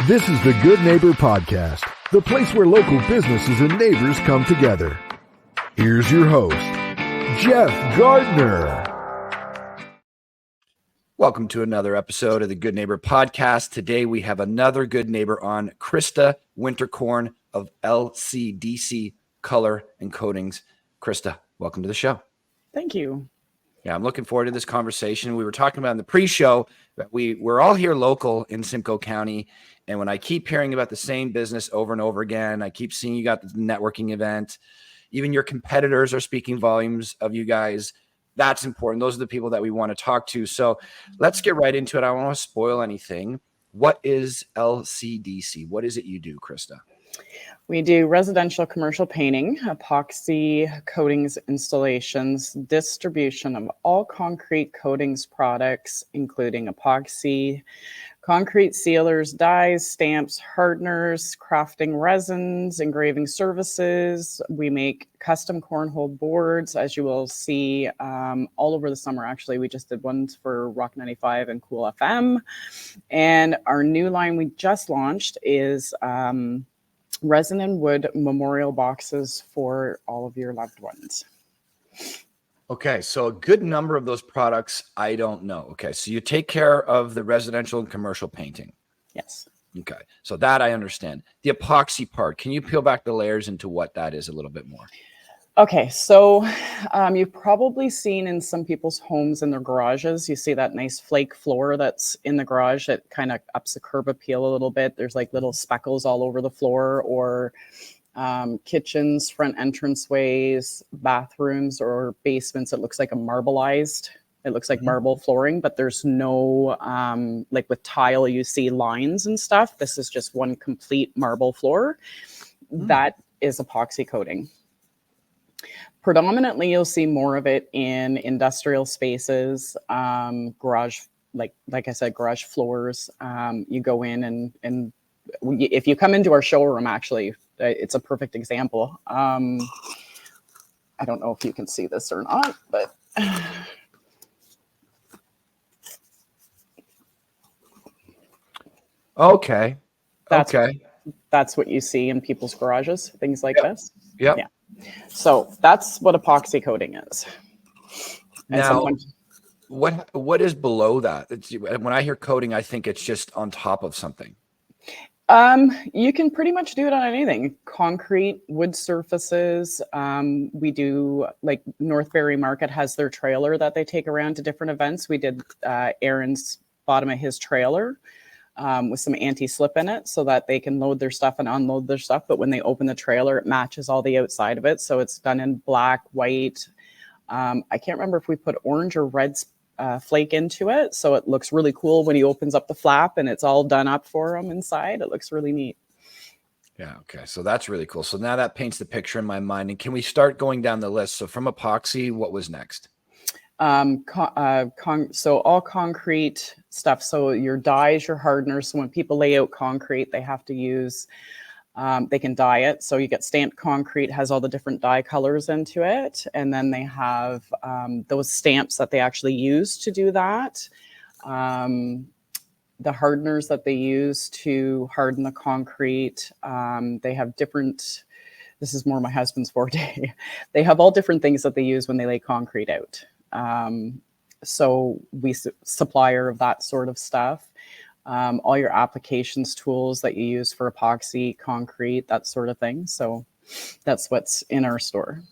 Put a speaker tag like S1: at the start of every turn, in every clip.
S1: This is the Good Neighbor Podcast, the place where local businesses and neighbors come together. Here's your host, Jeff Gardner.
S2: Welcome to another episode of the Good Neighbor Podcast. Today we have another good neighbor on, Crista Winterkorn of LCDC Color and Coatings. Crista, welcome to the show.
S3: Thank you.
S2: Yeah, I'm looking forward to this conversation. We were talking about in the pre-show that we're all here local in Simcoe County. And when I keep hearing about the same business over and over again, I keep seeing you got the networking event. Even your competitors are speaking volumes of you guys. That's important. Those are the people that we want to talk to. So let's get right into it. I don't want to spoil anything. What is LCDC? What is it you do, Crista?
S3: We do residential commercial painting, epoxy coatings installations, distribution of all concrete coatings products, including epoxy, concrete sealers, dyes, stamps, hardeners, crafting resins, engraving services. We make custom cornhole boards, as you will see all over the summer. Actually, we just did ones for Rock 95 and Cool FM. And our new line we just launched is resin and wood memorial boxes for all of your loved ones.
S2: Okay, so a good number of those products I don't know. Okay, so you take care of the residential and commercial painting.
S3: Yes.
S2: Okay, so that I understand. The epoxy part, can you peel back the layers into what that is a little bit more?
S3: Okay, so you've probably seen in some people's homes in their garages, you see that nice flake floor that's in the garage that kind of ups the curb appeal a little bit. There's like little speckles all over the floor, or kitchens, front entranceways, bathrooms, or basements. It looks like it looks like marble flooring, but there's no, like with tile, you see lines and stuff. This is just one complete marble floor. That is epoxy coating. Predominantly, you'll see more of it in industrial spaces, garage, like I said, garage floors. You go in and if you come into our showroom, actually, it's a perfect example. I don't know if you can see this or not, but
S2: Okay.
S3: That's what you see in people's garages, things like this.
S2: Yep.
S3: Yeah. So that's what epoxy coating is.
S2: Now, what is below that? When I hear coating, I think it's just on top of something.
S3: You can pretty much do it on anything. Concrete, wood surfaces. We do, like Northbury Market has their trailer that they take around to different events. We did Aaron's bottom of his trailer with some anti-slip in it so that they can load their stuff and unload their stuff. But when they open the trailer, it matches all the outside of it. So it's done in black, white. I can't remember if we put orange or red flake into it. So it looks really cool when he opens up the flap and it's all done up for him inside. It looks really neat.
S2: Yeah. Okay. So that's really cool. So now that paints the picture in my mind. And can we start going down the list? So from epoxy, what was next? So all concrete stuff. So your dyes, your hardeners. So when people lay out concrete, they have to use, they can dye it. So you get stamped concrete, has all the different dye colors into it. And then they have those stamps that they actually use to do that. The hardeners that they use to harden the concrete. They have different, this is more my husband's forte. They have all different things that they use when they lay concrete out. So we supplier of that sort of stuff, all your applications tools that you use for epoxy, concrete, that sort of thing. So that's what's in our store.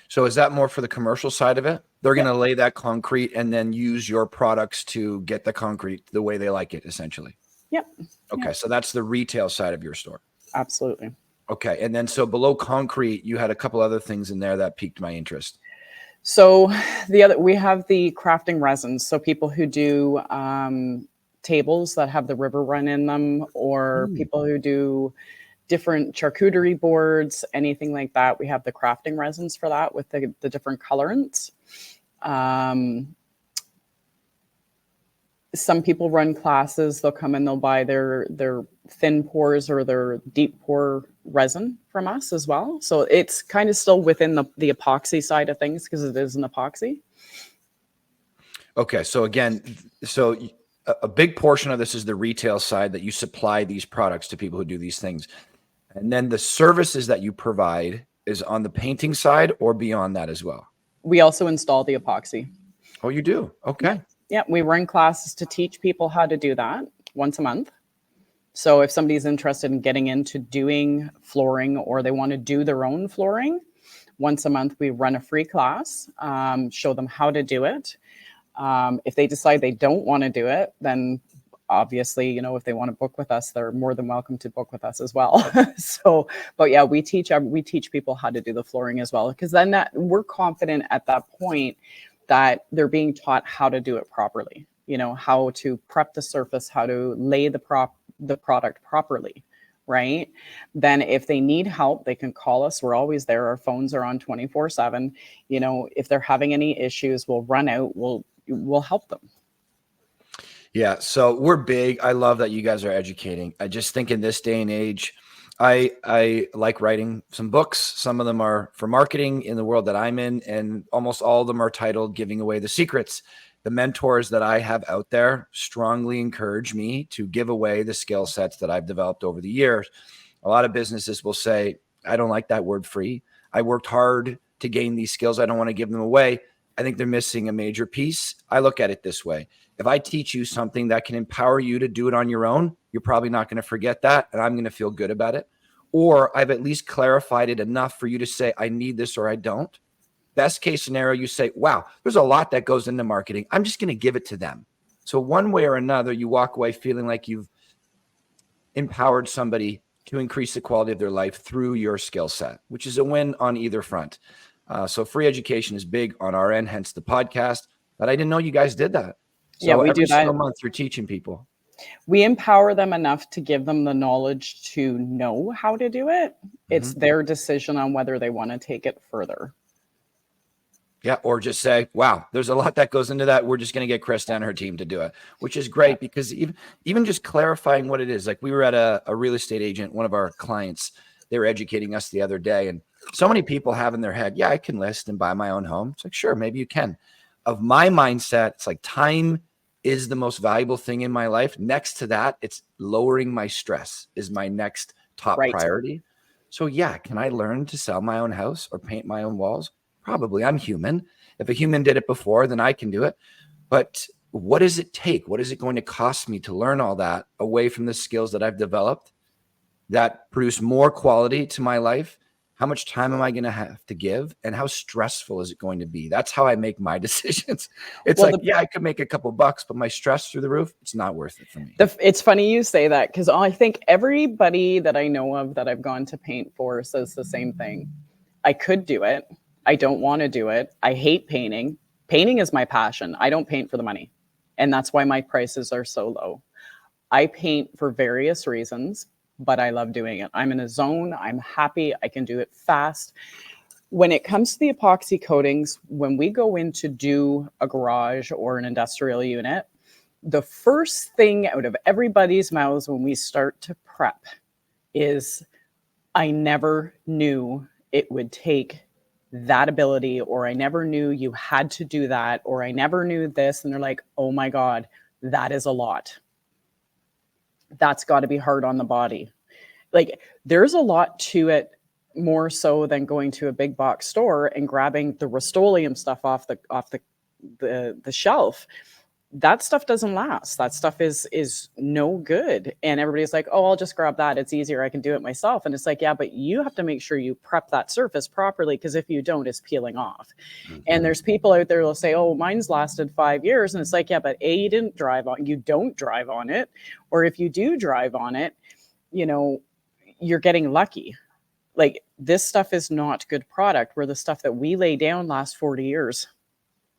S2: So is that more for the commercial side of it? They're going to lay that concrete and then use your products to get the concrete the way they like it, essentially.
S3: Yep.
S2: Okay. So that's the retail side of your store.
S3: Absolutely.
S2: Okay. And then so below concrete, you had a couple other things in there that piqued my interest.
S3: So we have the crafting resins. So people who do tables that have the river run in them, or people who do different charcuterie boards, anything like that. We have the crafting resins for that with the different colorants. Some people run classes. They'll come and they'll buy their thin pours or their deep pour resin from us as well. So it's kind of still within the epoxy side of things because it is an epoxy.
S2: Okay. So again,
S4: a big portion of this is the retail side, that you supply these products to people who do these things. And then the services that you provide is on the painting side or beyond that as well?
S2: We also install the epoxy.
S4: Oh, you do? Okay.
S2: Yeah, we run classes to teach people how to do that once a month. So if somebody's interested in getting into doing flooring, or they want to do their own flooring, once a month we run a free class, show them how to do it. If they decide they don't want to do it, then obviously, you know, if they want to book with us, they're more than welcome to book with us as well. So, but yeah, we teach people how to do the flooring as well, because then we're confident at that point that they're being taught how to do it properly. You know, how to prep the surface, how to lay the product properly, right? Then if they need help, they can call us. We're always there. Our phones are on 24/7. You know, if they're having any issues, we'll run out, we'll help them.
S4: Yeah. So we're big. I love that you guys are educating. I just think in this day and age, I like writing some books. Some of them are for marketing in the world that I'm in, and almost all of them are titled Giving Away the Secrets. The mentors that I have out there strongly encourage me to give away the skill sets that I've developed over the years. A lot of businesses will say, I don't like that word free. I worked hard to gain these skills. I don't want to give them away. I think they're missing a major piece. I look at it this way. If I teach you something that can empower you to do it on your own, you're probably not going to forget that, and I'm going to feel good about it. Or I've at least clarified it enough for you to say, I need this or I don't. Best case scenario, you say, wow, there's a lot that goes into marketing. I'm just going to give it to them. So one way or another, you walk away feeling like you've empowered somebody to increase the quality of their life through your skill set, which is a win on either front. So free education is big on our end, hence the podcast. But I didn't know you guys did that. So
S2: yeah, we do that.
S4: Every single month you're teaching people.
S2: We empower them enough to give them the knowledge to know how to do it. It's their decision on whether they want to take it further.
S4: Yeah, or just say, wow, there's a lot that goes into that. We're just going to get Crista and her team to do it, which is great, because even just clarifying what it is. Like, we were at a real estate agent, one of our clients, they were educating us the other day, and so many people have in their head, yeah, I can list and buy my own home. It's like, sure, maybe you can. Of my mindset, it's like time is the most valuable thing in my life. Next to that, it's lowering my stress is my next top priority. So yeah, can I learn to sell my own house or paint my own walls? Probably. I'm human. If a human did it before, then I can do it. But what does it take? What is it going to cost me to learn all that away from the skills that I've developed that produce more quality to my life? How much time am I going to have to give? And how stressful is it going to be? That's how I make my decisions. It's yeah, I could make a couple bucks, but my stress through the roof, it's not worth it for me.
S2: It's funny you say that, because I think everybody that I know of that I've gone to paint for says the same thing. I could do it. I don't want to do it. I hate painting. Painting is my passion. I don't paint for the money. And that's why my prices are so low. I paint for various reasons, but I love doing it. I'm in a zone. I'm happy. I can do it fast. When it comes to the epoxy coatings, when we go in to do a garage or an industrial unit, the first thing out of everybody's mouths when we start to prep is, I never knew it would take that ability, or I never knew you had to do that, or I never knew this. And they're like, oh my God, that is a lot. That's got to be hard on the body. Like, there's a lot to it, more so than going to a big box store and grabbing the Rust-Oleum stuff off the shelf. That stuff doesn't last. That stuff is no good. And everybody's like, oh, I'll just grab that. It's easier. I can do it myself. And it's like, yeah, but you have to make sure you prep that surface properly, because if you don't, it's peeling off. And there's people out there who'll say, oh, mine's lasted 5 years. And it's like, yeah, but you don't drive on it. Or if you do drive on it, you know, you're getting lucky. Like, this stuff is not good product, where the stuff that we lay down lasts 40 years.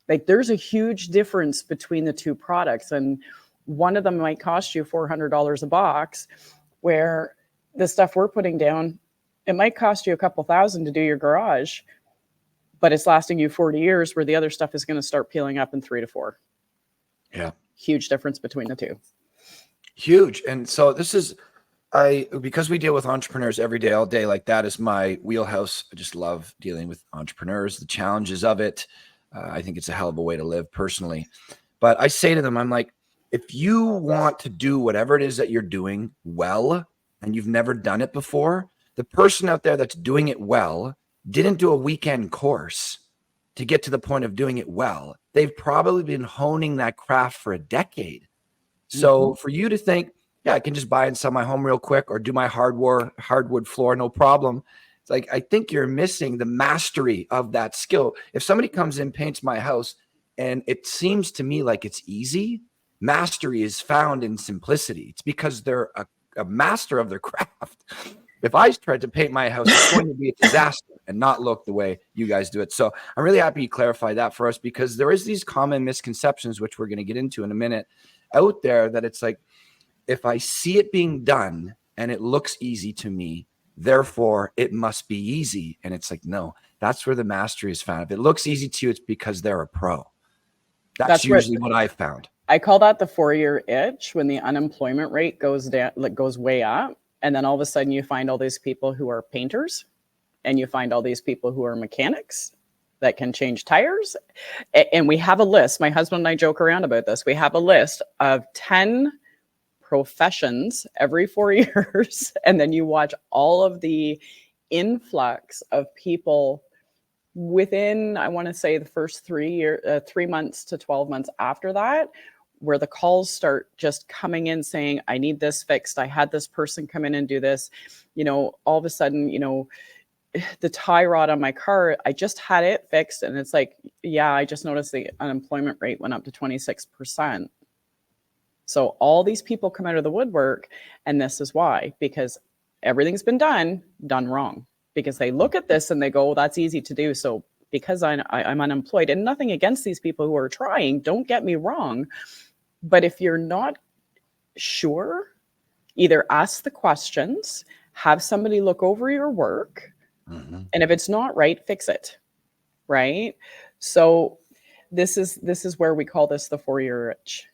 S2: Like, there's a huge difference between the two products, and one of them might cost you $400 a box, where the stuff we're putting down, it might cost you a couple thousand to do your garage, but it's lasting you 40 years, where the other stuff is going to start peeling up in 3 to 4.
S4: Yeah.
S2: Huge difference between the two.
S4: Huge. And so this is, because we deal with entrepreneurs every day, all day, like, that is my wheelhouse. I just love dealing with entrepreneurs, the challenges of it. I think it's a hell of a way to live personally. But I say to them, I'm like, if you want to do whatever it is that you're doing well, and you've never done it before, the person out there that's doing it well didn't do a weekend course to get to the point of doing it well. They've probably been honing that craft for a decade. So for you to think, yeah, I can just buy and sell my home real quick or do my hardwood floor, no problem. It's like, I think you're missing the mastery of that skill. If somebody comes in, paints my house, and it seems to me like it's easy, mastery is found in simplicity. It's because they're a master of their craft. If I tried to paint my house, it's going to be a disaster and not look the way you guys do it. So I'm really happy you clarified that for us, because there is these common misconceptions, which we're going to get into in a minute, out there, that it's like, if I see it being done and it looks easy to me, therefore it must be easy. And it's like, no, that's where the mastery is found. If it looks easy to you, it's because they're a pro. That's usually what I found.
S2: I call that the 4-year itch, when the unemployment rate goes down, like goes way up. And then all of a sudden you find all these people who are painters, and you find all these people who are mechanics that can change tires. And we have a list. My husband and I joke around about this. We have a list of 10 professions every 4 years. And then you watch all of the influx of people within, I want to say, the first 3 months to 12 months after that, where the calls start just coming in saying, I need this fixed. I had this person come in and do this. All of a sudden, the tie rod on my car, I just had it fixed. And it's like, yeah, I just noticed the unemployment rate went up to 26%. So all these people come out of the woodwork, and this is why, because everything's been done wrong, because they look at this and they go, well, that's easy to do. So because I'm unemployed, and nothing against these people who are trying, don't get me wrong. But if you're not sure, either ask the questions, have somebody look over your work, and if it's not right, fix it. Right? So this is where we call this the 4-year itch.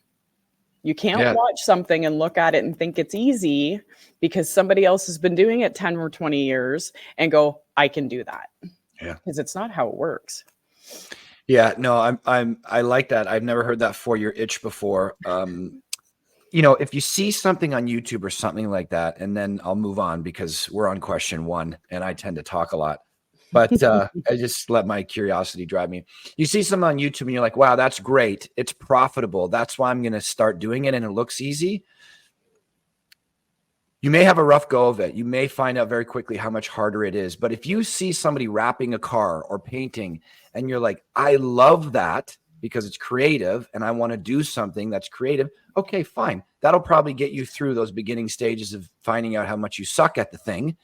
S2: You can't watch something and look at it and think it's easy because somebody else has been doing it 10 or 20 years and go, I can do that. Yeah. Because it's not how it works.
S4: Yeah, no, I like that. I've never heard that 4-year itch before. If you see something on YouTube or something like that, and then I'll move on because we're on question 1 and I tend to talk a lot, but I just let my curiosity drive me. You see something on YouTube and you're like, wow, that's great. It's profitable. That's why I'm going to start doing it. And it looks easy. You may have a rough go of it. You may find out very quickly how much harder it is. But if you see somebody wrapping a car or painting and you're like, I love that because it's creative and I want to do something that's creative. Okay, fine. That'll probably get you through those beginning stages of finding out how much you suck at the thing.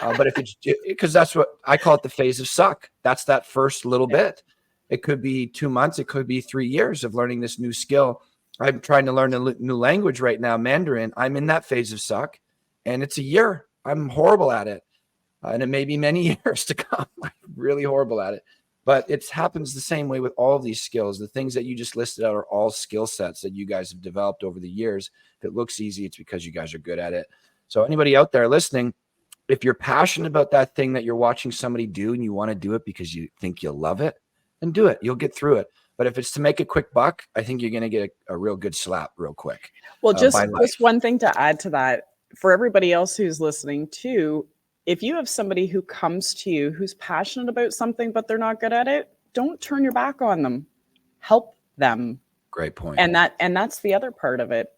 S4: But if it's, because that's what I call it, the phase of suck. That's that first little bit. It could be 2 months. It could be 3 years of learning this new skill. I'm trying to learn a new language right now, Mandarin. I'm in that phase of suck. And it's a year. I'm horrible at it. And it may be many years to come. I'm really horrible at it. But it happens the same way with all of these skills. The things that you just listed out are all skill sets that you guys have developed over the years. If it looks easy, it's because you guys are good at it. So anybody out there listening, if you're passionate about that thing that you're watching somebody do and you want to do it because you think you'll love it, then do it. You'll get through it. But if it's to make a quick buck, I think you're going to get a real good slap real quick.
S2: Well, just one thing to add to that. For everybody else who's listening too, if you have somebody who comes to you who's passionate about something, but they're not good at it, don't turn your back on them. Help them.
S4: Great point.
S2: And that's the other part of it.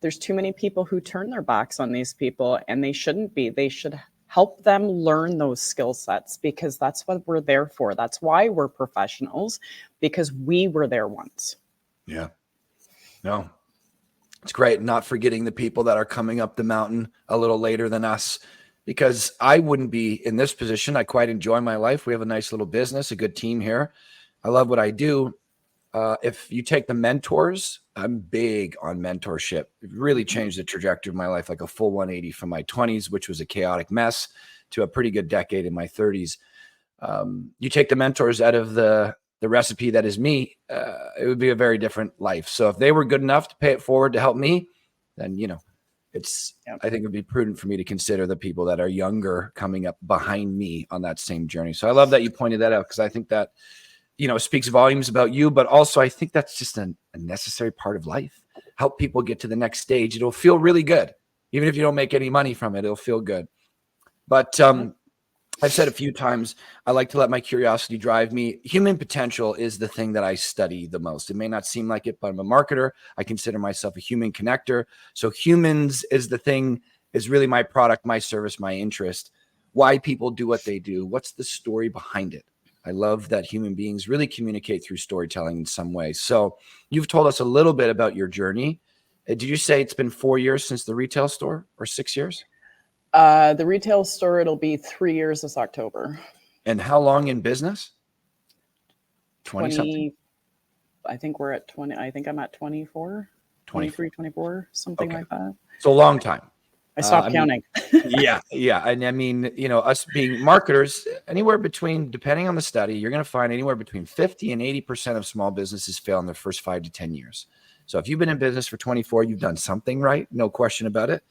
S2: There's too many people who turn their backs on these people, and they shouldn't be. They should help them learn those skill sets, because that's what we're there for. That's why we're professionals, because we were there once.
S4: Yeah. No. It's great not forgetting the people that are coming up the mountain a little later than us, because I wouldn't be in this position. I quite enjoy my life. We have a nice little business, a good team here. I love what I do. If you take the mentors, I'm big on mentorship. It really changed the trajectory of my life, like a full 180 from my 20s, which was a chaotic mess, to a pretty good decade in my 30s. You take the mentors out of the recipe that is me, it would be a very different life. So if they were good enough to pay it forward to help me, then, I think it would be prudent for me to consider the people that are younger coming up behind me on that same journey. So I love that you pointed that out, because I think that, speaks volumes about you, but also I think that's just a necessary part of life. help people get to the next stage, it'll feel really good. Even if you don't make any money from it, it'll feel good. But I've said a few times, I like to let my curiosity drive me. Human potential is the thing that I study the most. It may not seem like it, but I'm a marketer. I consider myself a human connector. So humans is the thing, is really my product, my service, my interest. Why people do what they do. What's the story behind it? I love that human beings really communicate through storytelling in some way. So you've told us a little bit about your journey. Did you say it's been 4 years since the retail store, or 6 years?
S2: The retail store, it'll be 3 years this October.
S4: And how long in business? 20 something?
S2: I think we're at 20. I think I'm at 24, 23, 24, something like that.
S4: So a long time.
S2: I stopped counting.
S4: Yeah. And I mean, us being marketers, anywhere between, depending on the study, you're going to find anywhere between 50 and 80% of small businesses fail in their first 5 to 10 years. So if you've been in business for 24, you've done something right. No question about it.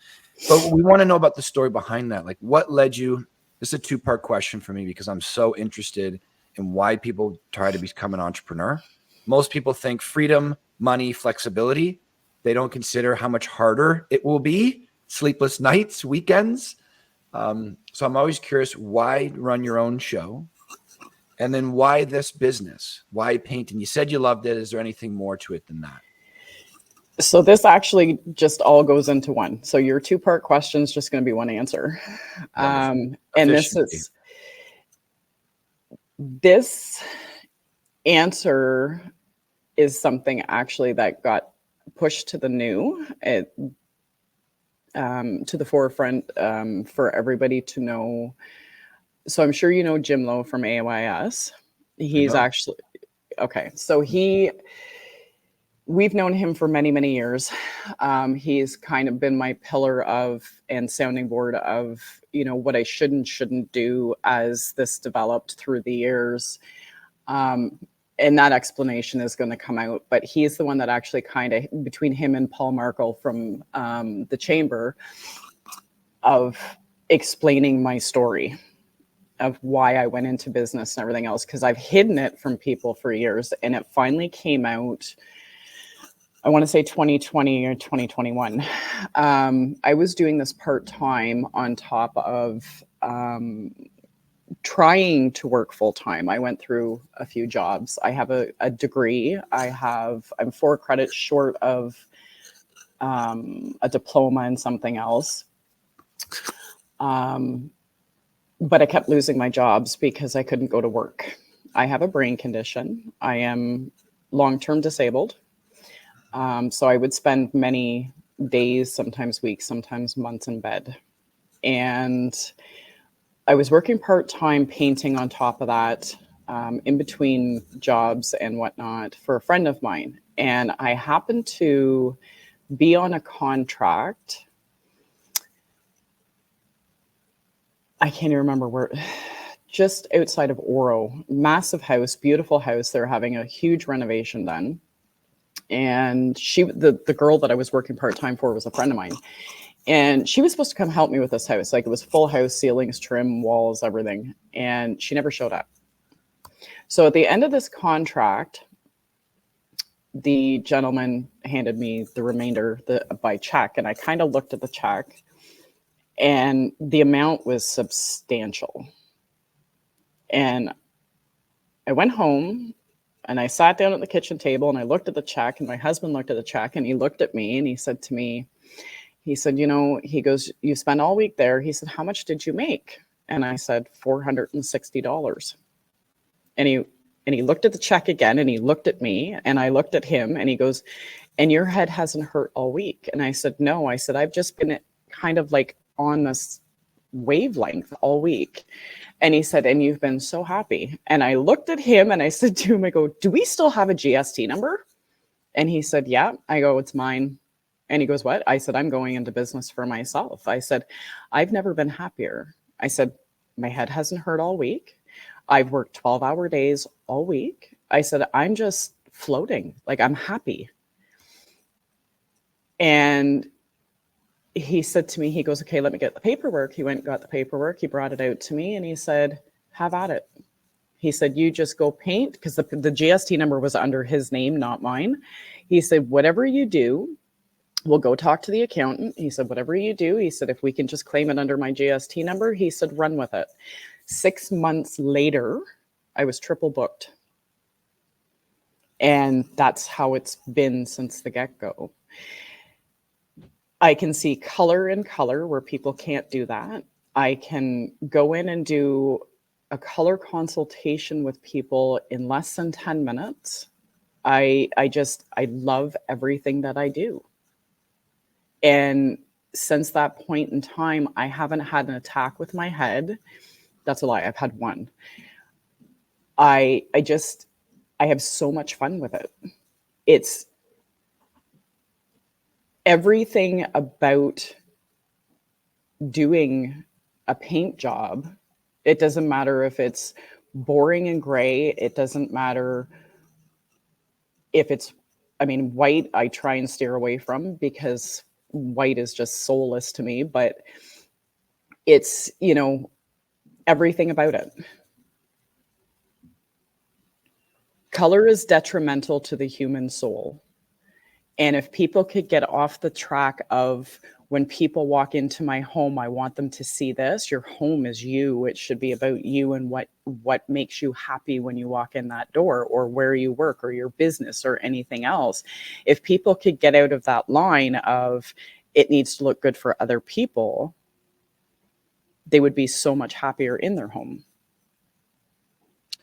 S4: But we want to know about the story behind that. Like, what led you? This is a 2-part question for me because I'm so interested in why people try to become an entrepreneur. Most people think freedom, money, flexibility. They don't consider how much harder it will be, sleepless nights, weekends. So I'm always curious, why run your own show? And then why this business? Why paint? And you said you loved it. Is there anything more to it than that?
S2: So this actually just all goes into one. So your 2-part question is just going to be one answer. And this answer is something actually that got pushed to the new, to the forefront for everybody to know. So I'm sure you know Jim Lowe from AYS. He's actually, okay. So we've known him for many, many years. He's kind of been my pillar of and sounding board of, what I should and shouldn't do as this developed through the years. And that explanation is going to come out, but he's the one that actually kind of, between him and Paul Markle from the Chamber, of explaining my story of why I went into business and everything else, because I've hidden it from people for years, and it finally came out, I want to say 2020 or 2021. I was doing this part-time on top of trying to work full-time. I went through a few jobs. I have a degree. I'm 4 credits short of a diploma in something else. But I kept losing my jobs because I couldn't go to work. I have a brain condition. I am long-term disabled. So I would spend many days, sometimes weeks, sometimes months in bed. And I was working part-time painting on top of that, in between jobs and whatnot, for a friend of mine. And I happened to be on a contract. I can't even remember where, just outside of Oro, massive house, beautiful house. They're having a huge renovation done. And the girl that I was working part-time for was a friend of mine. And she was supposed to come help me with this house. Like, it was full house, ceilings, trim, walls, everything. And she never showed up. So at the end of this contract, the gentleman handed me the remainder by check. And I kind of looked at the check, and the amount was substantial. And I went home, and I sat down at the kitchen table, and I looked at the check, and my husband looked at the check, and he looked at me, and he said to me, he said, he goes, "You spent all week there." He said, "How much did you make?" And I said, $460. And he looked at the check again, and he looked at me, and I looked at him, and he goes, "And your head hasn't hurt all week?" And I said, "No." I said, "I've just been kind of like on this wavelength all week." And he said, "And you've been so happy." And I looked at him, and I said to him, I go, "Do we still have a GST number?" And he said, "Yeah." I go, "It's mine." And he goes, "What?" I said, "I'm going into business for myself." I said, "I've never been happier." I said, "My head hasn't hurt all week. I've worked 12-hour days all week." I said, "I'm just floating. Like, I'm happy." And he said to me, he goes, "Okay, let me get the paperwork." He went and got the paperwork. He brought it out to me, and he said, "Have at it." He said, "You just go paint," because the GST number was under his name, not mine. He said, whatever you do, we'll go talk to the accountant. He said, whatever you do, he said, if we can just claim it under my GST number, he said, run with it. 6 months later, I was triple booked. And that's how it's been since the get-go. I can see color in color where people can't do that. I can go in and do a color consultation with people in less than 10 minutes. I love everything that I do. And since that point in time, I haven't had an attack with my head. That's a lie. I've had one. I have so much fun with it. It's everything about doing a paint job. It doesn't matter if it's boring and gray. It doesn't matter if it's, white, I try and steer away from because white is just soulless to me, but it's, everything about it. Color is detrimental to the human soul. And if people could get off the track of when people walk into my home, I want them to see this. Your home is you. It should be about you and what makes you happy when you walk in that door, or where you work, or your business, or anything else. If people could get out of that line of it needs to look good for other people, they would be so much happier in their home.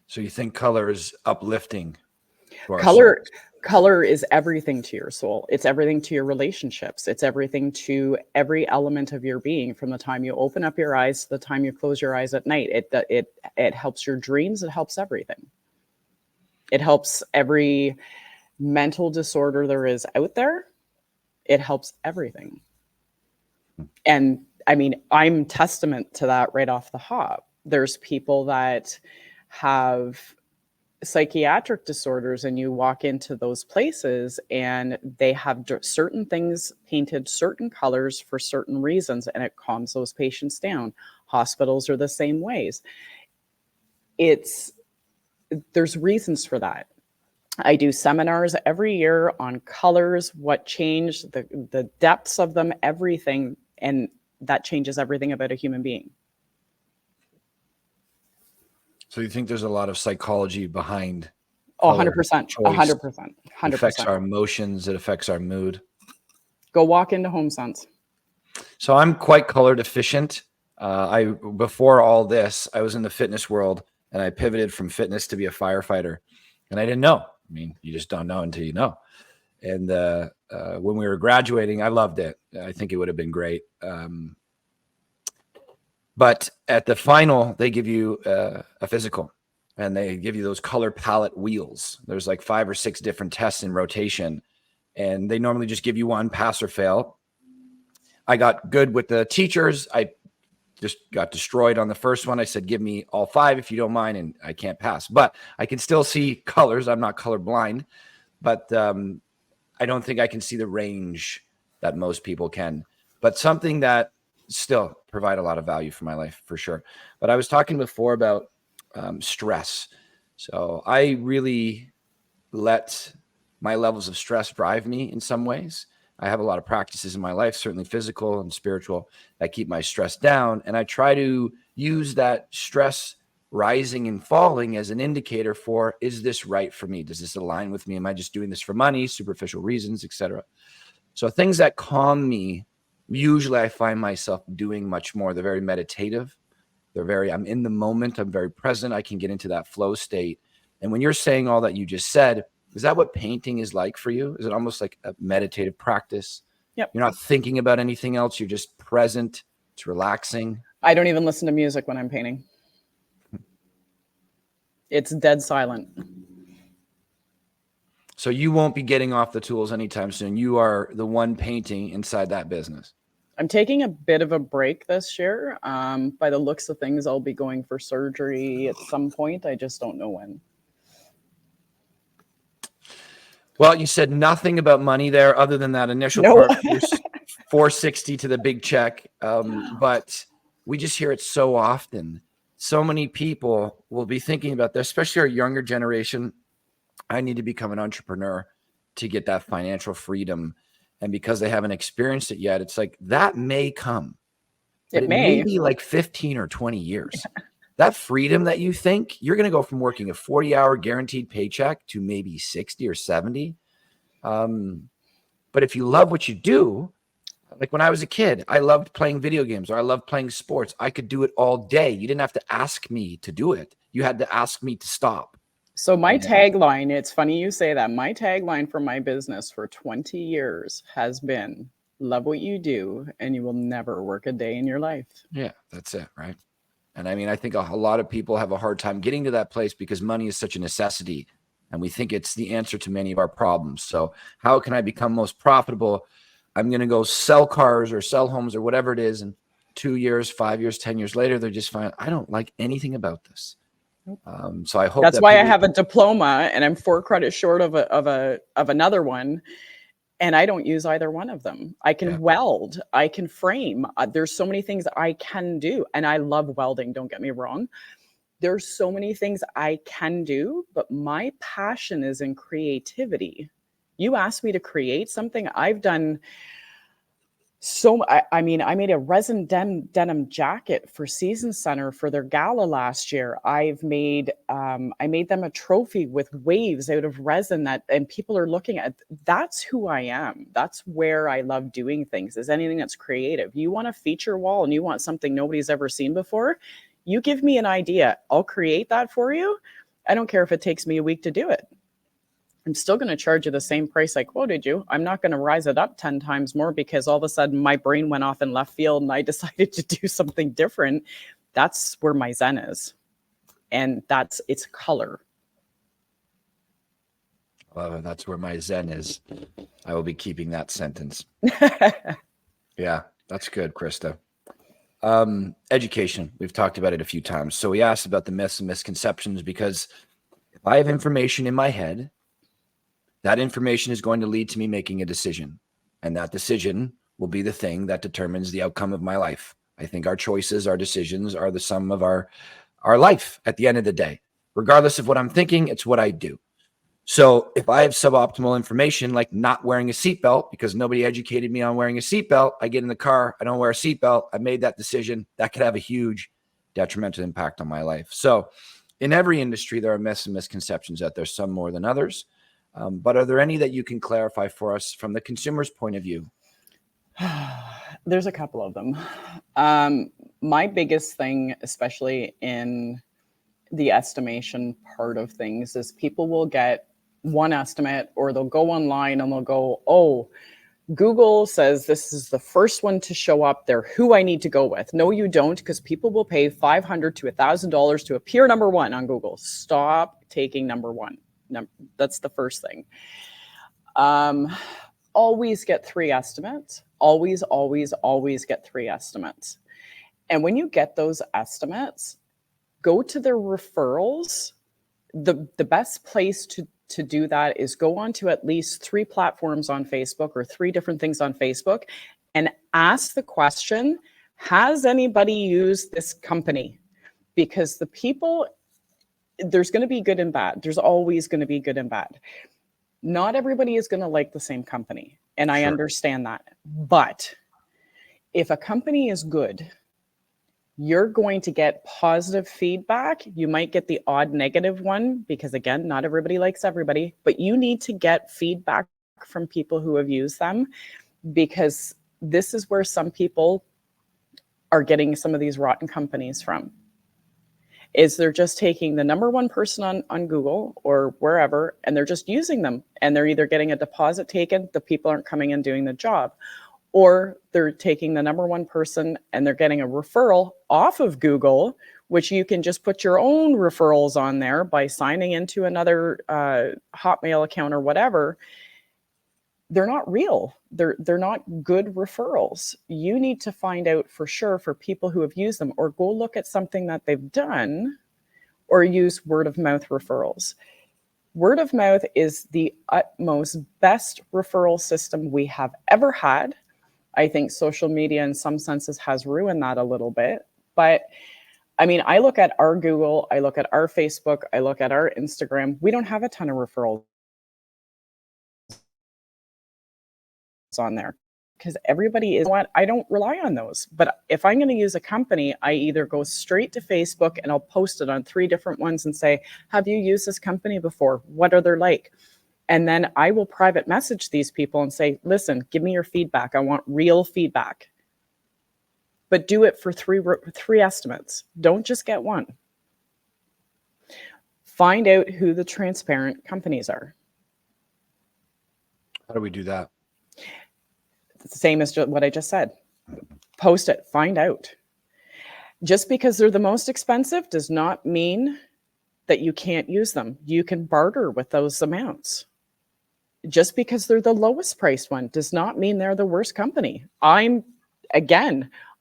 S4: So you think color is uplifting?
S2: Color is everything to your soul. It's everything to your relationships. It's everything to every element of your being, from the time you open up your eyes to the time you close your eyes at night. It helps your dreams. It helps everything. It helps every mental disorder there is out there. It helps everything. And I'm testament to that right off the hop. There's people that have psychiatric disorders, and you walk into those places and they have certain things painted certain colors for certain reasons, and it calms those patients down. Hospitals are the same ways. There's reasons for that. I do seminars every year on colors, what changed, the depths of them, everything, and that changes everything about a human being.
S4: So you think there's a lot of psychology behind?
S2: 100%, 100%.
S4: It affects our emotions. It affects our mood.
S2: Go walk into HomeSense.
S4: So I'm quite color deficient. Before all this, I was in the fitness world, and I pivoted from fitness to be a firefighter, and I didn't know. You just don't know until you know. And when we were graduating, I loved it. I think it would have been great. But at the final, they give you a physical, and they give you those color palette wheels. There's like 5 or 6 different tests in rotation, and they normally just give you one, pass or fail. I got good with the teachers. I just got destroyed on the first one. I said, give me all 5 if you don't mind, and I can't pass. But I can still see colors. I'm not colorblind, but I don't think I can see the range that most people can. But something that still provide a lot of value for my life, for sure. But I was talking before about stress. So I really let my levels of stress drive me in some ways. I have a lot of practices in my life, certainly physical and spiritual, that keep my stress down. And I try to use that stress rising and falling as an indicator for, is this right for me? Does this align with me? Am I just doing this for money, superficial reasons, etc.? So things that calm me, usually I find myself doing much more. They're very meditative. I'm in the moment. I'm very present. I can get into that flow state. And when you're saying all that you just said, is that what painting is like for you? Is it almost like a meditative practice?
S2: Yep.
S4: You're not thinking about anything else. You're just present. It's relaxing.
S2: I don't even listen to music when I'm painting. It's dead silent.
S4: So you won't be getting off the tools anytime soon. You are the one painting inside that business.
S2: I'm taking a bit of a break this year. By the looks of things, I'll be going for surgery at some point. I just don't know when.
S4: Well, you said nothing about money there other than that initial part, 460 to the big check. But we just hear it so often. So many people will be thinking about this, especially our younger generation. I need to become an entrepreneur. to get that financial freedom. And because they haven't experienced it yet, it's like that may come, but it may be like 15 or 20 years. That freedom that you think you're going to go from working a 40-hour guaranteed paycheck to maybe 60 or 70. But if you love what you do, like when I was a kid, I loved playing video games, or I loved playing sports. I could do it all day. You didn't have to ask me to do it. You had to ask me to stop.
S2: So my tagline, it's funny you say that. My tagline for my business for 20 years has been, love what you do and you will never work a day in your life.
S4: Yeah, that's it, right? And I mean, I think a lot of people have a hard time getting to that place because money is such a necessity, and we think it's the answer to many of our problems. So how can I become most profitable? I'm going to go sell cars or sell homes or whatever it is. And 2 years, 5 years, 10 years later, they're just fine. I don't like anything about this. So I hope
S2: that's why I have a diploma and I'm 4 credits short of another one. And I don't use either one of them. I can weld, I can frame. There's so many things I can do. And I love welding, don't get me wrong. There's so many things I can do, but my passion is in creativity. You asked me to create something. I've done I made a resin denim jacket for Season Center for their gala last year. I made them a trophy with waves out of resin and people are looking at. That's who I am. That's where I love doing things, is anything that's creative. You want a feature wall and you want something nobody's ever seen before, you give me an idea. I'll create that for you. I don't care if it takes me a week to do it. I'm still going to charge you the same price I quoted you. I'm not going to rise it up 10 times more because all of a sudden my brain went off in left field and I decided to do something different. That's where my zen is. And it's color.
S4: Well, that's where my zen is. I will be keeping that sentence. Yeah, that's good, Crista. Education. We've talked about it a few times. So we asked about the myths and misconceptions because if I have information in my head, that information is going to lead to me making a decision. And that decision will be the thing that determines the outcome of my life. I think our choices, our decisions are the sum of our life at the end of the day. Regardless of what I'm thinking, it's what I do. So if I have suboptimal information, like not wearing a seatbelt because nobody educated me on wearing a seatbelt, I get in the car, I don't wear a seatbelt, I made that decision, that could have a huge detrimental impact on my life. So in every industry, there are myths and misconceptions out there, some more than others. But are there any that you can clarify for us from the consumer's point of view?
S2: There's a couple of them. My biggest thing, especially in the estimation part of things, is people will get one estimate or they'll go online and they'll go, oh, Google says this is the first one to show up. They're who I need to go with. No, you don't, because people will pay $500 to $1,000 to appear number one on Google. Stop taking number one. That's the first thing. Always get 3 estimates. Always, always, always get 3 estimates. And when you get those estimates, go to their referrals. The best place to do that is go on to at least 3 platforms on Facebook or 3 different things on Facebook and ask the question, has anybody used this company? Because the people, there's going to be good and bad. There's always going to be good and bad. Not everybody is going to like the same company. And I understand that. But if a company is good, you're going to get positive feedback. You might get the odd negative one because, again, not everybody likes everybody. But you need to get feedback from people who have used them, because this is where some people are getting some of these rotten companies from. Is they're just taking the number one person on Google or wherever, and they're just using them. And they're either getting a deposit taken, the people aren't coming and doing the job, or they're taking the number one person and they're getting a referral off of Google, which you can just put your own referrals on there by signing into another Hotmail account or whatever. They're not real. They're not good referrals. You need to find out for sure for people who have used them, or go look at something that they've done, or use word of mouth referrals. Word of mouth is the utmost best referral system we have ever had. I think social media in some senses has ruined that a little bit. But I mean, I look at our Google, I look at our Facebook, I look at our Instagram. We don't have a ton of referrals on there because everybody is what I don't rely on those. But if I'm going to use a company, I either go straight to Facebook and I'll post it on 3 different ones and say, have you used this company before? What are they like? And then I will private message these people and say, listen, give me your feedback. I want real feedback. But do it for 3 estimates. Don't just get one. Find out who the transparent companies are.
S4: How do we do that?
S2: It's the same as what I just said. Post it, find out. Just because they're the most expensive does not mean that you can't use them. You can barter with those amounts. Just because they're the lowest priced one does not mean they're the worst company. I'm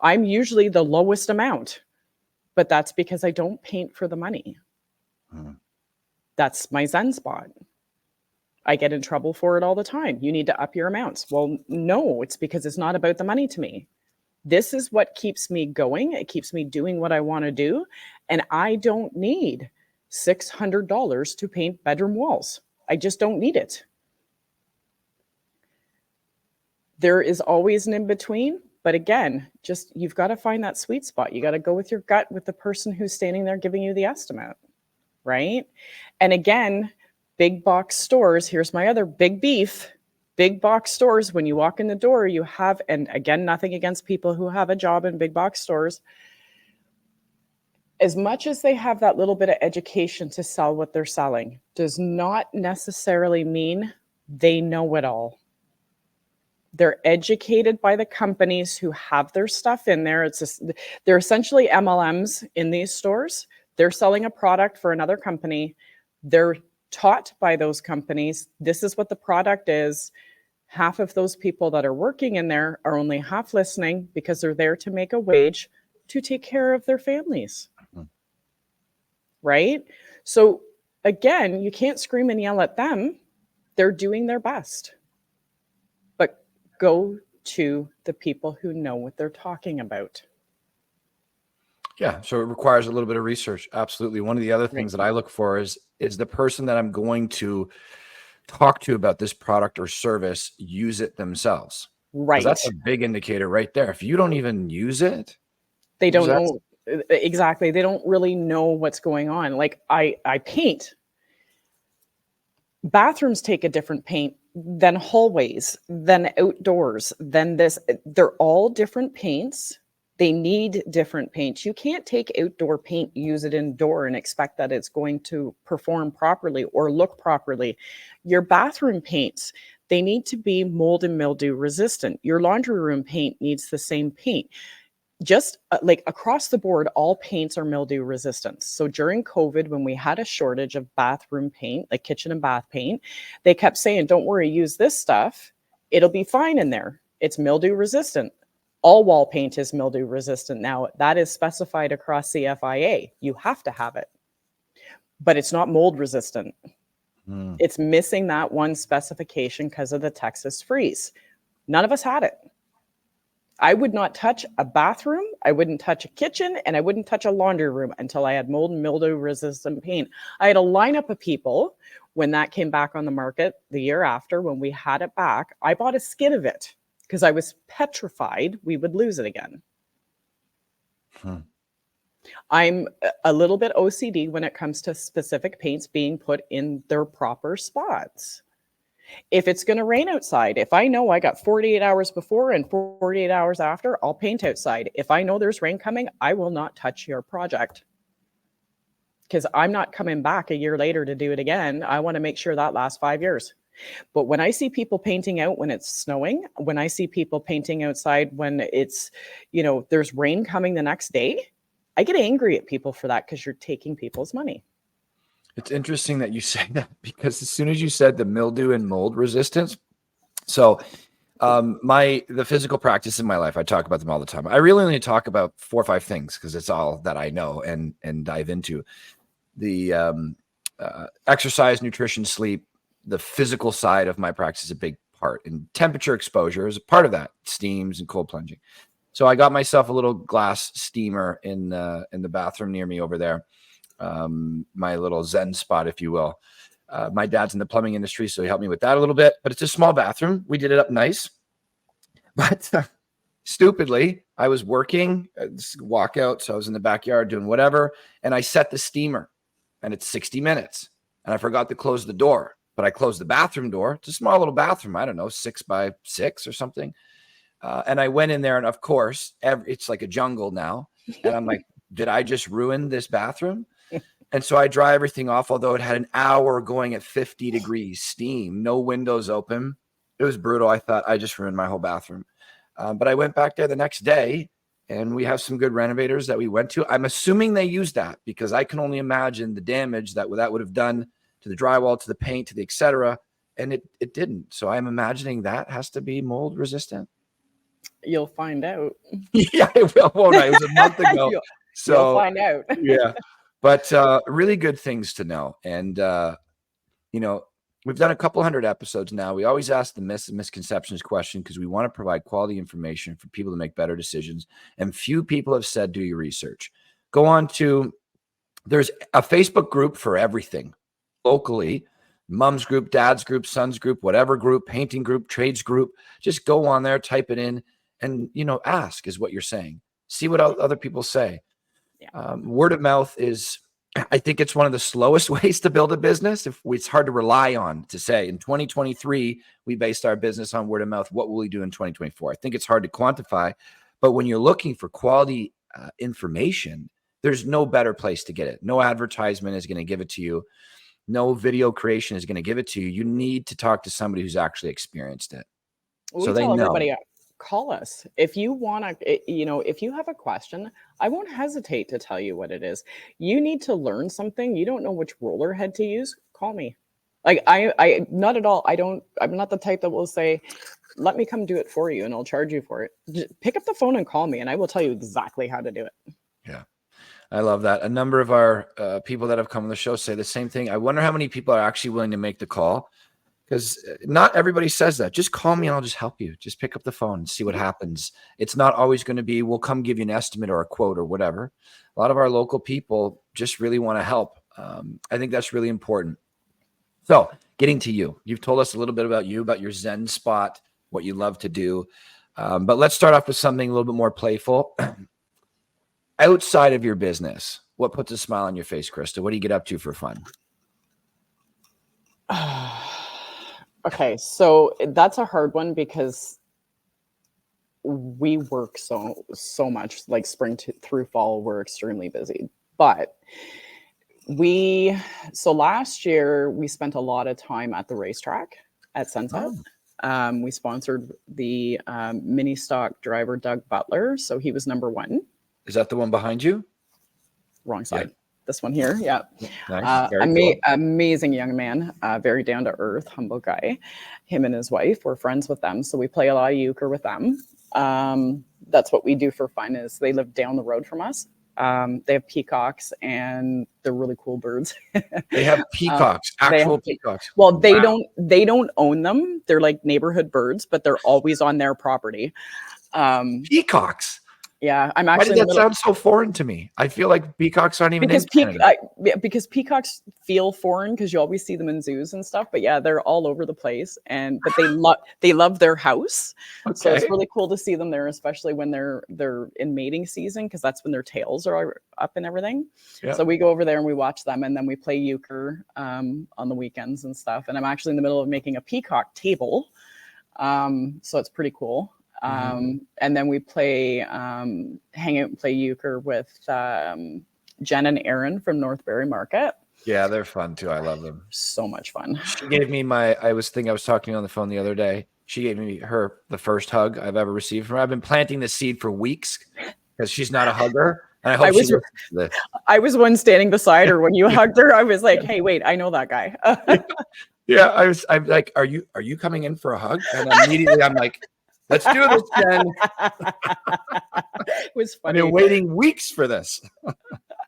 S2: usually the lowest amount, but that's because I don't paint for the money. That's my Zen spot. I get in trouble for it all the time. You need to up your amounts. Well, no, it's because it's not about the money to me. This is what keeps me going. It keeps me doing what I want to do. And I don't need $600 to paint bedroom walls. I just don't need it. There is always an in-between. But again, just you've got to find that sweet spot. You got to go with your gut with the person who's standing there giving you the estimate, right? And again, big box stores, here's my other big beef. Big box stores, when you walk in the door, you have, and again, nothing against people who have a job in big box stores. As much as they have that little bit of education to sell what they're selling, does not necessarily mean they know it all. They're educated by the companies who have their stuff in there. They're essentially MLMs in these stores. They're selling a product for another company. They're taught by those companies. This is what the product is. Half of those people that are working in there are only half listening because they're there to make a wage to take care of their families. Right? So again, you can't scream and yell at them. They're doing their best. Go to the people who know what they're talking about.
S4: Yeah, so it requires a little bit of research. Absolutely. One of the other things that I look for is the person that I'm going to talk to about this product or service use it themselves.
S2: Right.
S4: That's a big indicator right there. If you don't even use it,
S2: they don't know exactly. They don't really know what's going on. Like I paint. Bathrooms take a different paint than hallways, than outdoors, than this. They're all different paints. They need different paints. You can't take outdoor paint, use it indoor, and expect that it's going to perform properly or look properly. Your bathroom paints, they need to be mold and mildew resistant. Your laundry room paint needs the same paint. Just like across the board, all paints are mildew resistant. So during COVID, when we had a shortage of bathroom paint, like kitchen and bath paint, they kept saying, don't worry, use this stuff. It'll be fine in there. It's mildew resistant. All wall paint is mildew resistant now. That is specified across CFIA. You have to have it. But it's not mold resistant. It's missing that one specification because of the Texas freeze. None of us had it. I would not touch a bathroom, I wouldn't touch a kitchen, and I wouldn't touch a laundry room until I had mold and mildew resistant paint. I had a lineup of people when that came back on the market the year after, when we had it back. I bought a skid of it because I was petrified we would lose it again. I'm a little bit OCD when it comes to specific paints being put in their proper spots. If it's going to rain outside, if I know I got 48 hours before and 48 hours after, I'll paint outside. If I know there's rain coming, I will not touch your project because I'm not coming back a year later to do it again. I want to make sure that lasts 5 years. But when I see people painting out when it's snowing, when I see people painting outside when it's, there's rain coming the next day, I get angry at people for that because you're taking people's money.
S4: It's interesting that you say that because as soon as you said the mildew and mold resistance, so the physical practice in my life, I talk about them all the time. I really only talk about 4 or 5 things because it's all that I know and dive into. The exercise, nutrition, sleep, the physical side of my practice is a big part, and temperature exposure is a part of that, steams and cold plunging. So I got myself a little glass steamer in the bathroom near me over there. My little Zen spot, if you will. My dad's in the plumbing industry, so he helped me with that a little bit, but it's a small bathroom. We did it up nice. But stupidly, I was working, walkout. So I was in the backyard doing whatever. And I set the steamer and it's 60 minutes. And I forgot to close the door, but I closed the bathroom door. It's a small little bathroom. I don't know, 6 by 6 or something. And I went in there and of course, it's like a jungle now. And I'm like, did I just ruin this bathroom? And so I dry everything off, although it had an hour going at 50 degrees steam, no windows open. It was brutal. I thought I just ruined my whole bathroom. But I went back there the next day and we have some good renovators that we went to. I'm assuming they used that because I can only imagine the damage that would have done to the drywall, to the paint, to the et cetera. And it didn't. So I'm imagining that has to be mold resistant.
S2: You'll find out.
S4: Yeah, it will, won't I? It was a month ago.
S2: You'll find out.
S4: Yeah. But really good things to know. And, we've done a couple hundred episodes now. We always ask the myths and misconceptions question because we want to provide quality information for people to make better decisions. And few people have said, do your research. Go on to, there's a Facebook group for everything locally, mom's group, dad's group, son's group, whatever group, painting group, trades group. Just go on there, type it in and, ask is what you're saying. See what other people say. Yeah. Word of mouth is, I think it's one of the slowest ways to build a business. It's hard to rely on to say in 2023, we based our business on word of mouth. What will we do in 2024? I think it's hard to quantify, but when you're looking for quality information, there's no better place to get it. No advertisement is going to give it to you. No video creation is going to give it to you. You need to talk to somebody who's actually experienced it.
S2: So they know. Everybody, call us if you want to, if you have a question. I won't hesitate to tell you what it is. You need to learn something. You don't know which roller head to use. Call me. Like I not at all. I'm not the type that will say, let me come do it for you and I'll charge you for it. Just pick up the phone and call me and I will tell you exactly how to do it.
S4: Yeah. I love that. A number of our people that have come on the show say the same thing. I wonder how many people are actually willing to make the call. Because not everybody says that. Just call me and I'll just help you. Just pick up the phone and see what happens. It's not always going to be, we'll come give you an estimate or a quote or whatever. A lot of our local people just really want to help. I think that's really important. So getting to you, you've told us a little bit about you, about your Zen spot, what you love to do. But let's start off with something a little bit more playful. Outside of your business, what puts a smile on your face, Crista? What do you get up to for fun?
S2: Okay, so that's a hard one because we work so much, like spring through fall, we're extremely busy. But so last year we spent a lot of time at the racetrack at Sunset. We sponsored the mini stock driver, Doug Butler. So he was number 1. Is
S4: that the one behind you?
S2: Wrong side. Yeah. This one here. Yeah.
S4: Nice.
S2: Cool. Amazing young man, very down to earth, humble guy. Him and his wife, we're friends with them. So we play a lot of euchre with them. That's what we do for fun is they live down the road from us. They have peacocks and they're really cool birds.
S4: They have peacocks, actual peacocks.
S2: Well, they don't own them. They're like neighborhood birds, but they're always on their property.
S4: Peacocks.
S2: Yeah, I'm actually.
S4: Why did that sound so foreign to me? I feel like peacocks aren't even in Canada.
S2: Because peacocks feel foreign because you always see them in zoos and stuff. But yeah, they're all over the place, but they love their house. Okay. So it's really cool to see them there, especially when they're in mating season because that's when their tails are up and everything. Yeah. So we go over there and we watch them, and then we play euchre on the weekends and stuff. And I'm actually in the middle of making a peacock table, so it's pretty cool. And then we play, hang out and play euchre with Jen and Aaron from Northbury Market.
S4: Yeah, they're fun too. I love them.
S2: So much fun.
S4: She gave me I was talking on the phone the other day. She gave me the first hug I've ever received from her. I've been planting the seed for weeks because she's not a hugger. And I hope
S2: I was one standing beside her when you hugged her. I was like, hey, wait, I know that guy.
S4: Yeah, I'm like, are you coming in for a hug? And immediately I'm like, let's do this, Jen.
S2: It was funny.
S4: I've been waiting weeks for this.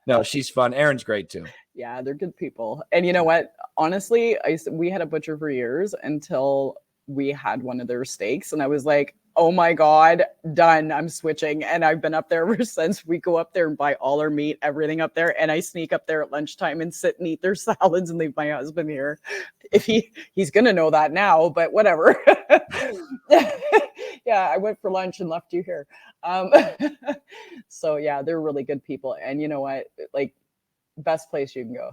S4: No, she's fun. Aaron's great too.
S2: Yeah, they're good people. And you know what? Honestly, we had a butcher for years until we had one of their steaks. And I was like, oh my God, done. I'm switching. And I've been up there ever since. We go up there and buy all our meat, everything up there. And I sneak up there at lunchtime and sit and eat their salads and leave my husband here. If he's going to know that now, but whatever. Yeah, I went for lunch and left you here. So yeah, they're really good people. And you know what? Like, best place you can go.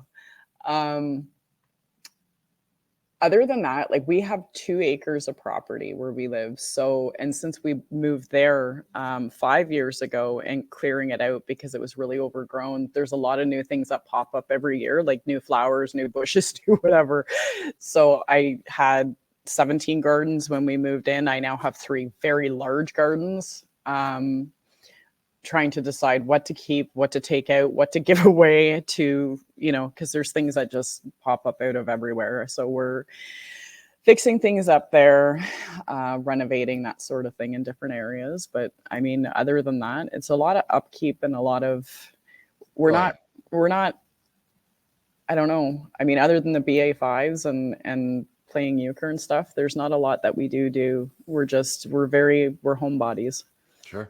S2: Other than that, like, we have 2 acres of property where we live. So, and since we moved there 5 years ago and clearing it out because it was really overgrown, there's a lot of new things that pop up every year, like new flowers, new bushes, new whatever. So I had 17 gardens when we moved in. I now have 3 very large gardens. Trying to decide what to keep, what to take out, what to give away to, you know, because there's things that just pop up out of everywhere. So we're fixing things up there, renovating, that sort of thing in different areas. But I mean, other than that, it's a lot of upkeep and a lot of, we're not, I don't know. I mean, other than the BA5s and playing euchre and stuff, there's not a lot that we do. We're homebodies.
S4: Sure.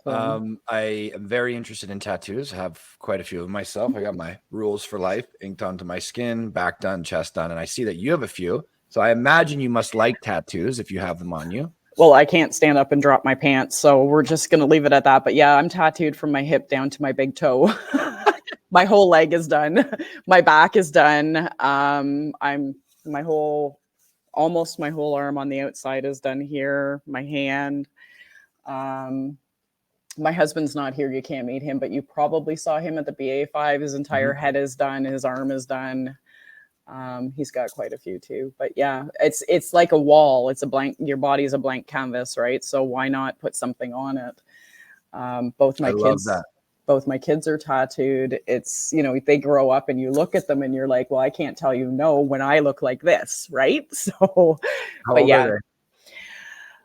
S4: I am very interested in tattoos. I have quite a few of myself. I got my rules for life inked onto my skin, back done, chest done. And I see that you have a few. So I imagine you must like tattoos if you have them on you.
S2: Well, I can't stand up and drop my pants, so we're just going to leave it at that. But yeah, I'm tattooed from my hip down to my big toe. My whole leg is done. My back is done. Almost my whole arm on the outside is done here. My hand. My husband's not here. You can't meet him, but you probably saw him at the BA5. His entire head is done. His arm is done. He's got quite a few too, but yeah, it's like a wall. It's a blank, your body is a blank canvas, right? So why not put something on it? Both my kids are tattooed. It's, you know, they grow up and you look at them and you're like, well, I can't tell you no when I look like this, right? So, but yeah.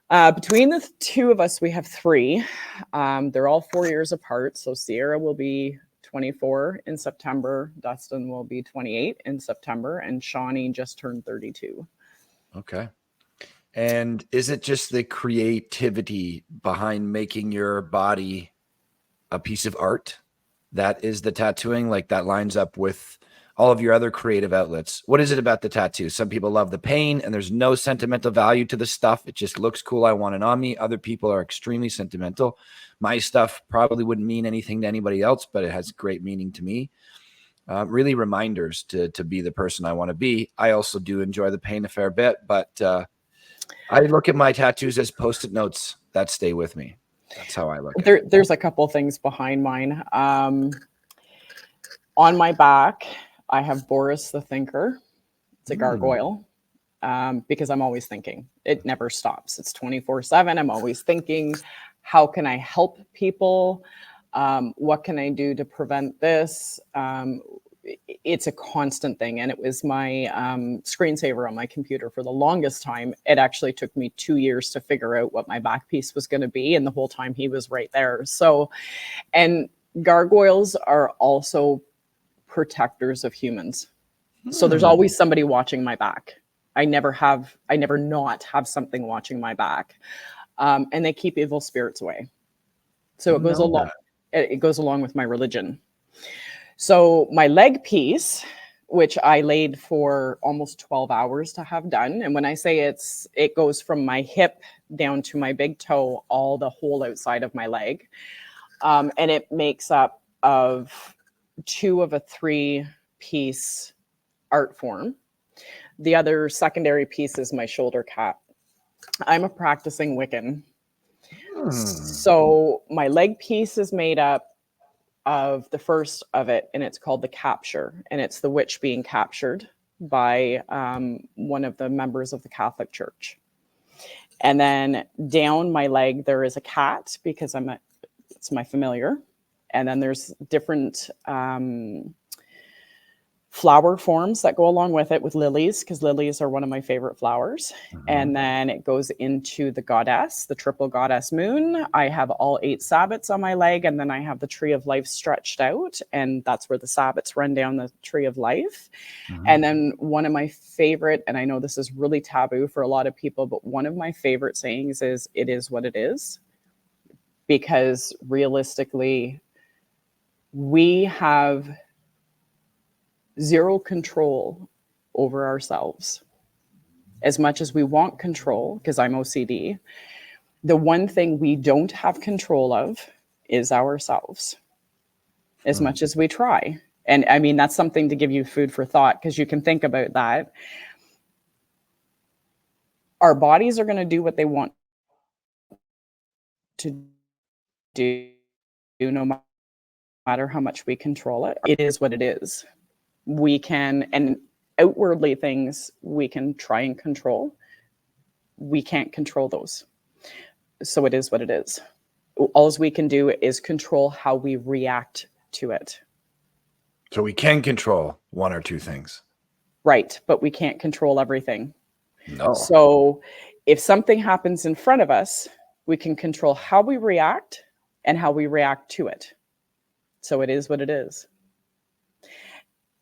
S2: Between the 2 of us, we have 3. They're all 4 years apart. So Sierra will be 24 in September. Dustin will be 28 in September. And Shawnee just turned 32.
S4: Okay. And is it just the creativity behind making your body a piece of art that is the tattooing? Like, that lines up with all of your other creative outlets? What is it about the tattoo? Some people love the pain and there's no sentimental value to the stuff. It just looks cool. I want it on me. Other people are extremely sentimental. My stuff probably wouldn't mean anything to anybody else, but it has great meaning to me. Really reminders to be the person I want to be. I also do enjoy the pain a fair bit, but I look at my tattoos as Post-it notes that stay with me. That's how I look at it.
S2: There's a couple things behind mine. On my back, I have Boris the Thinker. It's a gargoyle, because I'm always thinking. It never stops. It's 24/7. I'm always thinking, how can I help people? What can I do to prevent this? It's a constant thing. And it was my screensaver on my computer for the longest time. It actually took me 2 years to figure out what my back piece was going to be. And the whole time he was right there. So, and gargoyles are also protectors of humans. So there's always somebody watching my back. I never not have something watching my back. And they keep evil spirits away. So it goes along with my religion. So my leg piece, which I laid for almost 12 hours to have done. And when I say it goes from my hip down to my big toe, all the whole outside of my leg. And it makes up of 2 of a 3-piece art form. The other secondary piece is my shoulder cap. I'm a practicing Wiccan. So my leg piece is made up of the first of it, and it's called the capture. And it's the witch being captured by one of the members of the Catholic Church. And then down my leg, there is a cat, because it's my familiar. And then there's different flower forms that go along with it with lilies, because lilies are one of my favorite flowers.
S4: Mhm.
S2: And then it goes into the goddess, the triple goddess moon. I have all 8 sabbats on my leg, and then I have the tree of life stretched out, and that's where the sabbats run down the tree of life.
S4: Mhm.
S2: And then one of my favorite, and I know this is really taboo for a lot of people, but one of my favorite sayings is, "It is what it is." Because realistically, we have zero control over ourselves. As much as we want control, because I'm OCD, the one thing we don't have control of is ourselves, as much as we try. And I mean, that's something to give you food for thought, because you can think about that. Our bodies are going to do what they want to do, no matter how much we control it. It is what it is. We can, and outwardly things we can try and control. We can't control those. So it is what it is. All we can do is control how we react to it.
S4: So we can control 1 or 2 things.
S2: Right. But we can't control everything.
S4: No.
S2: So if something happens in front of us, we can control how we react and how we react to it. So it is what it is.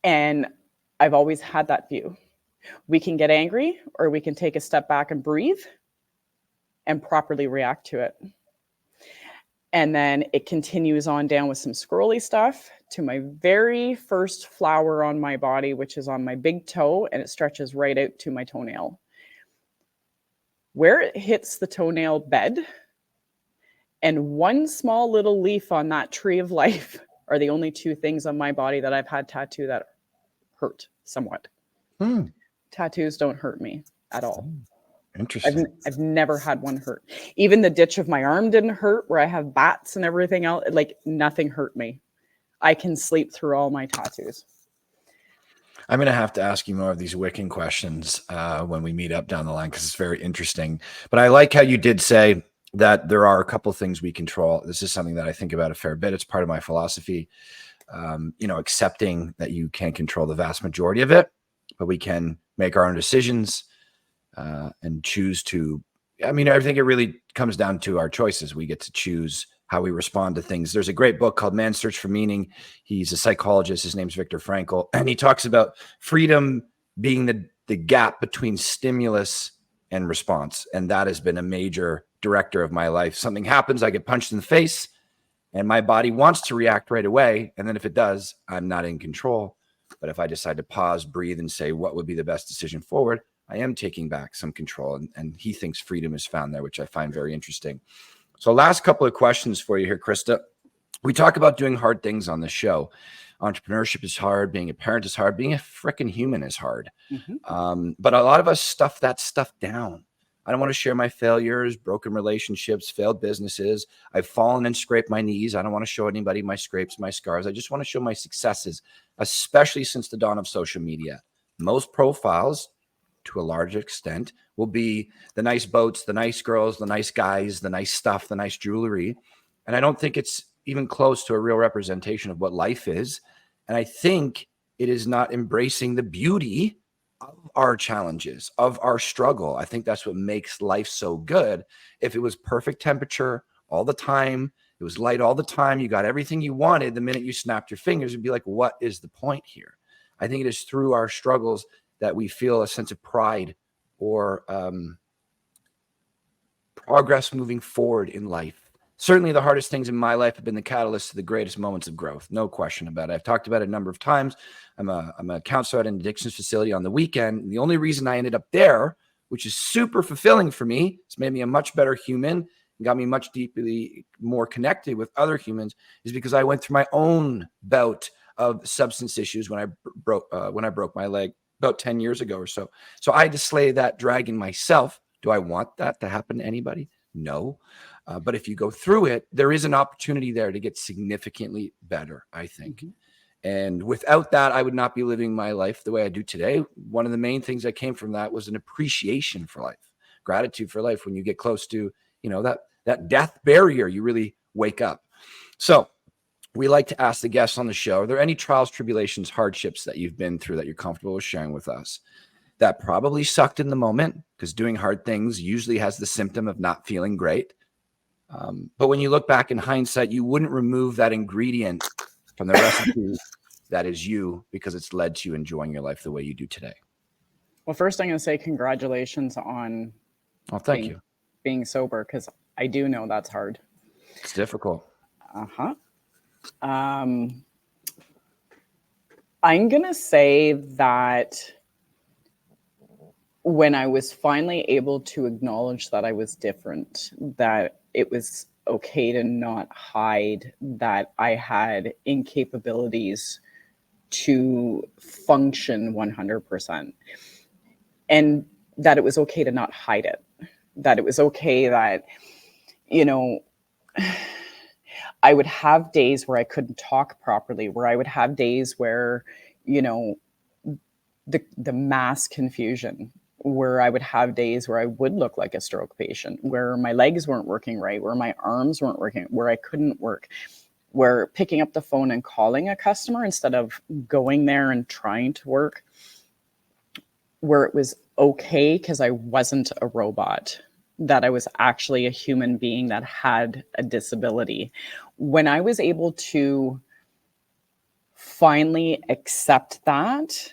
S2: And I've always had that view. We can get angry, or we can take a step back and breathe and properly react to it. And then it continues on down with some scrolly stuff to my very first flower on my body, which is on my big toe, and it stretches right out to my toenail. Where it hits the toenail bed and one small little leaf on that tree of life are the only 2 things on my body that I've had tattoo that hurt somewhat. Tattoos don't hurt me at all.
S4: Interesting.
S2: I've never had one hurt. Even the ditch of my arm didn't hurt, where I have bats and everything else. Like, nothing hurt me. I can sleep through all my tattoos.
S4: I'm going to have to ask you more of these Wiccan questions when we meet up down the line, because it's very interesting. But I like how you did say that there are a couple of things we control. This is something that I think about a fair bit. It's part of my philosophy. Accepting that you can't control the vast majority of it, but we can make our own decisions and choose to. I mean, I think it really comes down to our choices. We get to choose how we respond to things. There's a great book called Man's Search for Meaning. He's a psychologist. His name's Viktor Frankl. And he talks about freedom being the gap between stimulus and response. And that has been a major director of my life. Something happens, I get punched in the face, and my body wants to react right away. And then if it does, I'm not in control. But if I decide to pause, breathe, and say, what would be the best decision forward, I am taking back some control. And he thinks freedom is found there, which I find very interesting. So last couple of questions for you here, Crista. We talk about doing hard things on the show. Entrepreneurship is hard. Being a parent is hard. Being a freaking human is hard. But a lot of us stuff that stuff down. I don't want to share my failures, broken relationships, failed businesses. I've fallen and scraped my knees. I don't want to show anybody my scrapes, my scars. I just want to show my successes, especially since the dawn of social media. Most profiles, to a large extent, will be the nice boats, the nice girls, the nice guys, the nice stuff, the nice jewelry. And I don't think it's even close to a real representation of what life is. And I think it is not embracing the beauty of our challenges, of our struggle. I think that's what makes life so good. If it was perfect temperature all the time, it was light all the time, you got everything you wanted, the minute you snapped your fingers, it'd be like, what is the point here? I think it is through our struggles that we feel a sense of pride or progress moving forward in life. Certainly the hardest things in my life have been the catalyst to the greatest moments of growth. No question about it. I've talked about it a number of times. I'm a counselor at an addictions facility on the weekend. The only reason I ended up there, which is super fulfilling for me, it's made me a much better human and got me much deeply more connected with other humans, is because I went through my own bout of substance issues when I broke my leg about 10 years ago or so. So I had to slay that dragon myself. Do I want that to happen to anybody? No. But if you go through it, there is an opportunity there to get significantly better, I think. And without that, I would not be living my life the way I do today. One of the main things that came from that was an appreciation for life, gratitude for life. When you get close to, that death barrier, you really wake up. So we like to ask the guests on the show, are there any trials, tribulations, hardships that you've been through that you're comfortable with sharing with us that probably sucked in the moment? Because doing hard things usually has the symptom of not feeling great. But when you look back in hindsight, you wouldn't remove that ingredient from the recipe that is you, because it's led to you enjoying your life the way you do today.
S2: Well, first I'm going to say congratulations on
S4: Thank you.
S2: Being sober, because I do know that's hard.
S4: It's difficult.
S2: I'm going to say that when I was finally able to acknowledge that I was different, that it was okay to not hide that I had incapabilities to function 100%, and that it was okay to not hide it, that it was okay that, you know, I would have days where I couldn't talk properly, where I would have days where, you know, the mass confusion, where I would have days where I would look like a stroke patient, where my legs weren't working right, where my arms weren't working, where I couldn't work, where picking up the phone and calling a customer instead of going there and trying to work, where it was okay because I wasn't a robot, that I was actually a human being that had a disability. When I was able to finally accept that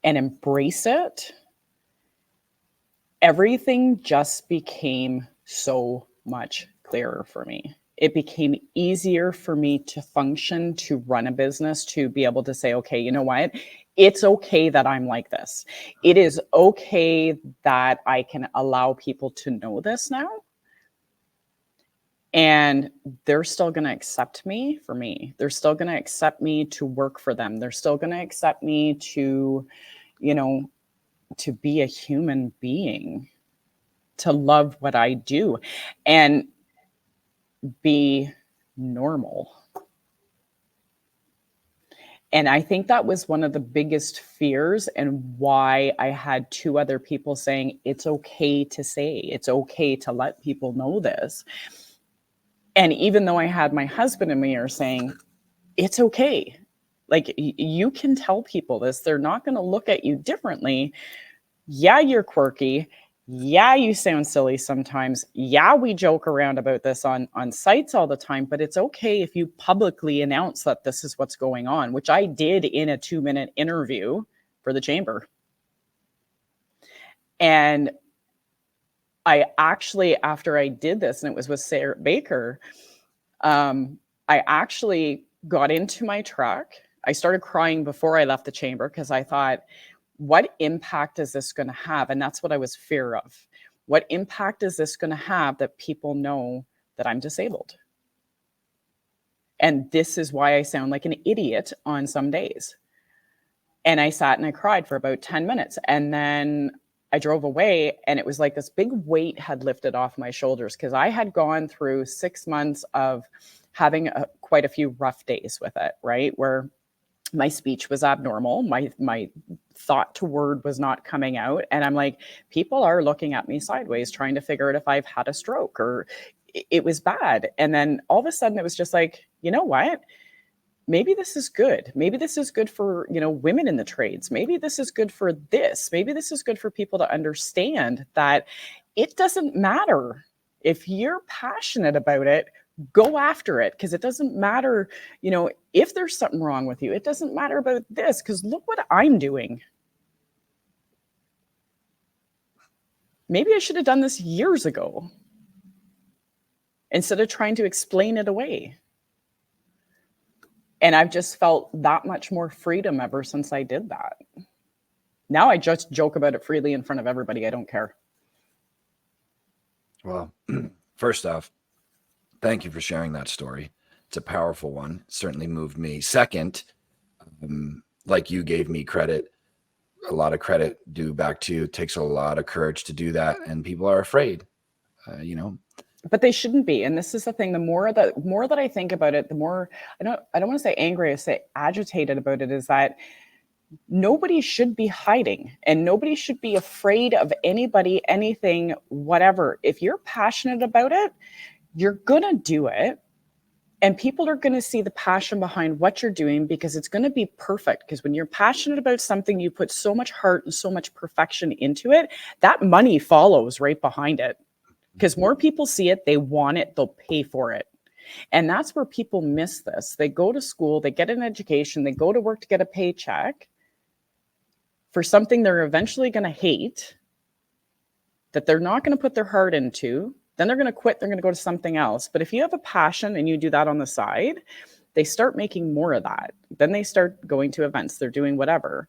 S2: and embrace it, everything just became so much clearer for me. It became easier for me to function, to run a business, to be able to say, okay, you know what? It's okay that I'm like this. It is okay that I can allow people to know this now. And they're still going to accept me for me. They're still going to accept me to work for them. They're still going to accept me to, you know, to be a human being, to love what I do and be normal. And I think that was one of the biggest fears, and why I had two other people saying, it's okay to say, it's okay to let people know this. And even though I had my husband and me are saying, it's okay. Like, you can tell people this. They're not going to look at you differently. Yeah, you're quirky. Yeah, you sound silly sometimes. Yeah, we joke around about this on sites all the time, but it's okay if you publicly announce that this is what's going on, which I did in a 2-minute interview for the chamber. And I actually, after I did this, and it was with Sarah Baker, I actually got into my truck. I started crying before I left the chamber because I thought, what impact is this going to have? And that's what I was fear of. What impact is this going to have that people know that I'm disabled? And this is why I sound like an idiot on some days. And I sat and I cried for about 10 minutes. And then I drove away, and it was like this big weight had lifted off my shoulders, because I had gone through 6 months of having quite a few rough days with it, right? Where my speech was abnormal. My thought to word was not coming out. And I'm like, people are looking at me sideways, trying to figure out if I've had a stroke, or it was bad. And then all of a sudden it was just like, you know what? Maybe this is good. Maybe this is good for, you know, women in the trades. Maybe this is good for this. Maybe this is good for people to understand that it doesn't matter. If you're passionate about it, go after it, because it doesn't matter, you know, if there's something wrong with you. It doesn't matter about this, because look what I'm doing. Maybe I should have done this years ago instead of trying to explain it away. And I've just felt that much more freedom ever since I did that. Now I just joke about it freely in front of everybody. I don't care.
S4: Well, first off, thank you for sharing that story. It's a powerful one. It certainly moved me. Second, like you gave me credit, a lot of credit due back to you. It takes a lot of courage to do that, and people are afraid, you know.
S2: But they shouldn't be. And this is the thing. The more that I think about it, the more I don't want to say angry, I say agitated about it, is that nobody should be hiding, and nobody should be afraid of anybody, anything, whatever. If you're passionate about it, you're going to do it. And people are going to see the passion behind what you're doing because it's going to be perfect. Because when you're passionate about something, you put so much heart and so much perfection into it, that money follows right behind it. Because more people see it, they want it, they'll pay for it. And that's where people miss this. They go to school, they get an education, they go to work to get a paycheck for something they're eventually going to hate, that they're not going to put their heart into. Then they're going to quit. They're going to go to something else. But if you have a passion and you do that on the side, they start making more of that. Then they start going to events. They're doing whatever.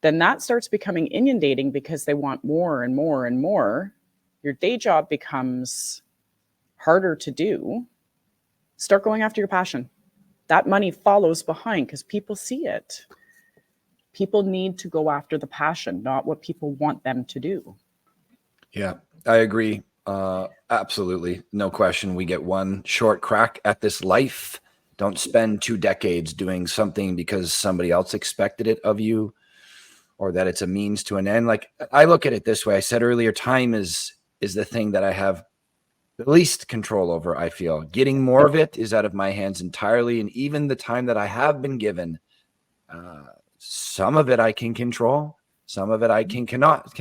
S2: Then that starts becoming inundating because they want more and more and more. Your day job becomes harder to do. Start going after your passion. That money follows behind because people see it. People need to go after the passion, not what people want them to do.
S4: Yeah, I agree. Absolutely. No question. We get one short crack at this life. Don't spend 2 decades doing something because somebody else expected it of you or that it's a means to an end. Like I look at it this way. I said earlier, time is the thing that I have the least control over. I feel getting more of it is out of my hands entirely. And even the time that I have been given, some of it I can control. Some of it I cannot.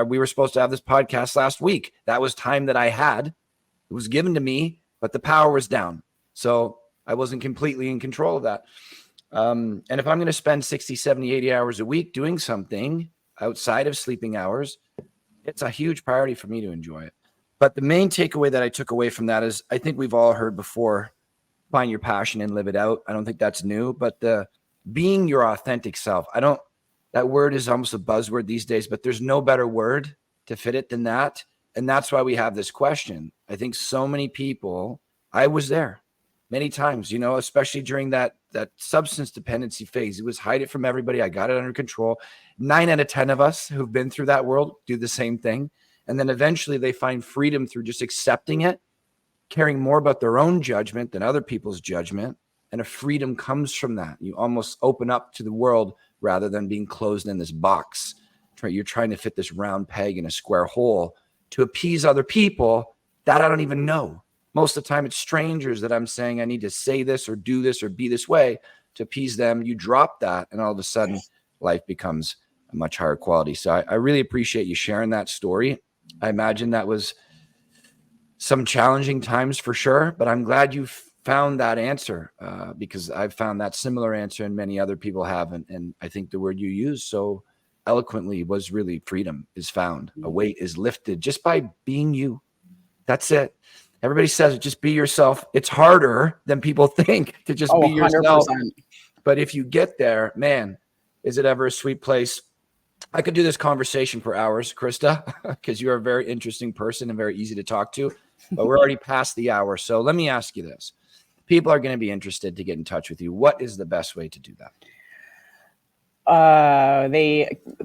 S4: We were supposed to have this podcast last week. That was time that I had. It was given to me, but the power was down. So I wasn't completely in control of that. And if I'm going to spend 60, 70, 80 hours a week doing something outside of sleeping hours, it's a huge priority for me to enjoy it. But the main takeaway that I took away from that is I think we've all heard before, find your passion and live it out. I don't think that's new, but being your authentic self. That word is almost a buzzword these days, but there's no better word to fit it than that. And that's why we have this question. I think so many people, I was there many times, especially during that substance dependency phase. It was hide it from everybody. I got it under control. 9 out of 10 of us who've been through that world do the same thing. And then eventually they find freedom through just accepting it, caring more about their own judgment than other people's judgment. And a freedom comes from that. You almost open up to the world rather than being closed in this box. You're trying to fit this round peg in a square hole to appease other people that I don't even know. Most of the time, it's strangers that I'm saying I need to say this or do this or be this way to appease them. You drop that, and all of a sudden, life becomes a much higher quality. So I really appreciate you sharing that story. I imagine that was some challenging times for sure, but I'm glad you found that answer because I've found that similar answer and many other people haven't. And I think the word you used so eloquently was really freedom is found. A weight is lifted just by being you. That's it. Everybody says it, just be yourself. It's harder than people think to just be 100%. Yourself. But if you get there, man, is it ever a sweet place? I could do this conversation for hours, Crista, because you're a very interesting person and very easy to talk to, but we're already past the hour. So let me ask you this. People are going to be interested to get in touch with you. What is the best way to do
S2: that?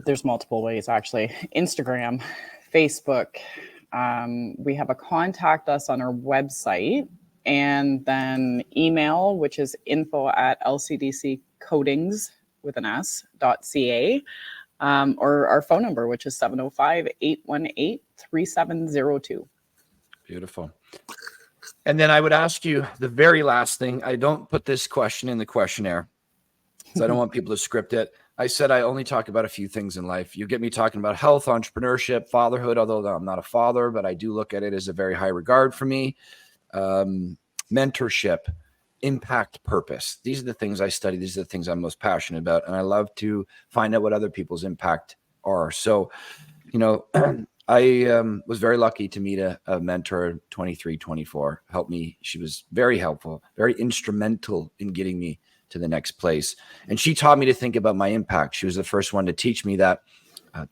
S2: There's multiple ways, actually. Instagram, Facebook. We have a contact us on our website, and then email, which is info@lcdccoatings.ca, or our phone number, which is 705-818-3702.
S4: Beautiful. And then I would ask you the very last thing. I don't put this question in the questionnaire because I don't want people to script it. I said I only talk about a few things in life. You get me talking about health, entrepreneurship, fatherhood, although I'm not a father, but I do look at it as a very high regard for me. Mentorship, impact, purpose. These are the things I study. These are the things I'm most passionate about. And I love to find out what other people's impact are. So, I was very lucky to meet a mentor, 23, 24, helped me. She was very helpful, very instrumental in getting me to the next place. And she taught me to think about my impact. She was the first one to teach me that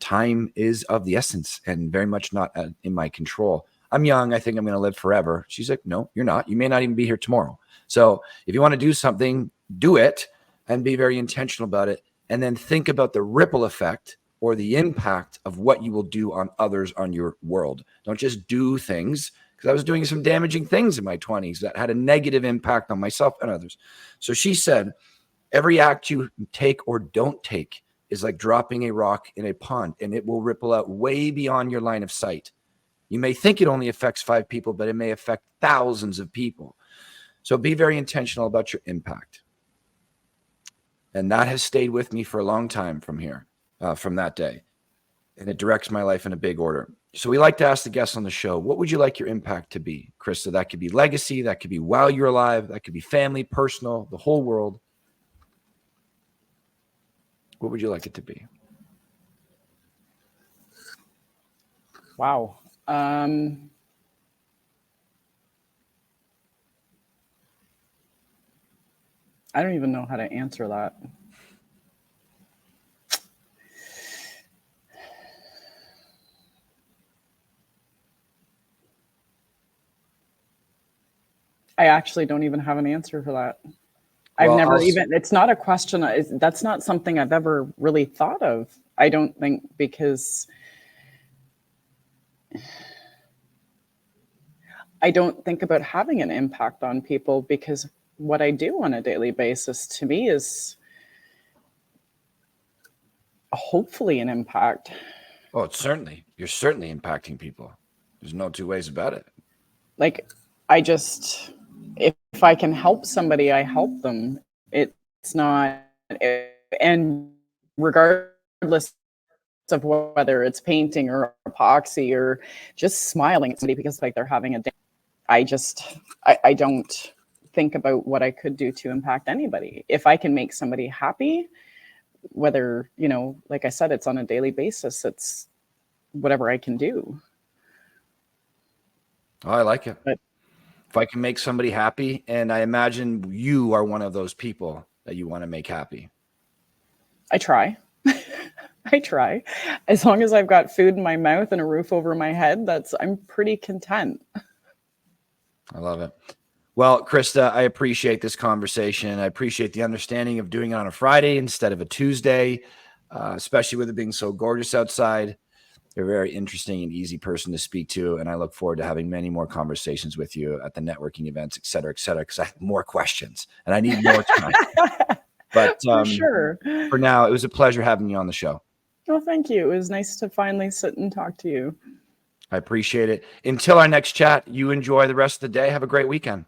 S4: time is of the essence and very much not in my control. I'm young. I think I'm going to live forever. She's like, no, you're not. You may not even be here tomorrow. So if you want to do something, do it and be very intentional about it. And then think about the ripple effect or the impact of what you will do on others, on your world. Don't just do things, because I was doing some damaging things in my 20s that had a negative impact on myself and others. So she said, every act you take or don't take is like dropping a rock in a pond, and it will ripple out way beyond your line of sight. You may think it only affects 5 people, but it may affect thousands of people. So be very intentional about your impact. And that has stayed with me for a long time from that day. And it directs my life in a big order. So we like to ask the guests on the show, what would you like your impact to be? Crista, that could be legacy. That could be while you're alive. That could be family, personal, the whole world. What would you like it to be?
S2: Wow. I don't even know how to answer that. I actually don't even have an answer for that. It's not a question. That's not something I've ever really thought of. I don't think, because I don't think about having an impact on people, because what I do on a daily basis to me is hopefully an impact.
S4: Oh, you're certainly impacting people. There's no two ways about it.
S2: Like, if I can help somebody, I help them. It's not, and regardless of whether it's painting or epoxy or just smiling at somebody because like they're having a day, I don't think about what I could do to impact anybody. If I can make somebody happy, whether, like I said, it's on a daily basis, it's whatever I can do.
S4: Oh, I like it.
S2: But
S4: if I can make somebody happy, and I imagine you are one of those people that you want to make happy.
S2: I try. I try. As long as I've got food in my mouth and a roof over my head, I'm pretty content.
S4: I love it. Well, Crista, I appreciate this conversation. I appreciate the understanding of doing it on a Friday instead of a Tuesday, especially with it being so gorgeous outside. You're a very interesting and easy person to speak to, and I look forward to having many more conversations with you at the networking events, et cetera, because I have more questions and I need more time. But
S2: for sure.
S4: For now, it was a pleasure having you on the show.
S2: Oh, thank you. It was nice to finally sit and talk to you.
S4: I appreciate it. Until our next chat, you enjoy the rest of the day. Have a great weekend.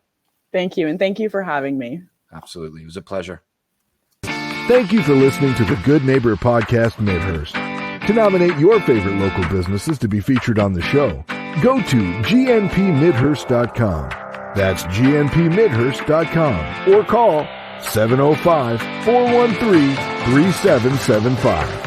S2: Thank you, and thank you for having me.
S4: Absolutely. It was a pleasure.
S1: Thank you for listening to the Good Neighbor Podcast Midhurst. To nominate your favorite local businesses to be featured on the show, go to gnpmidhurst.com. That's gnpmidhurst.com, or call 705-413-3775.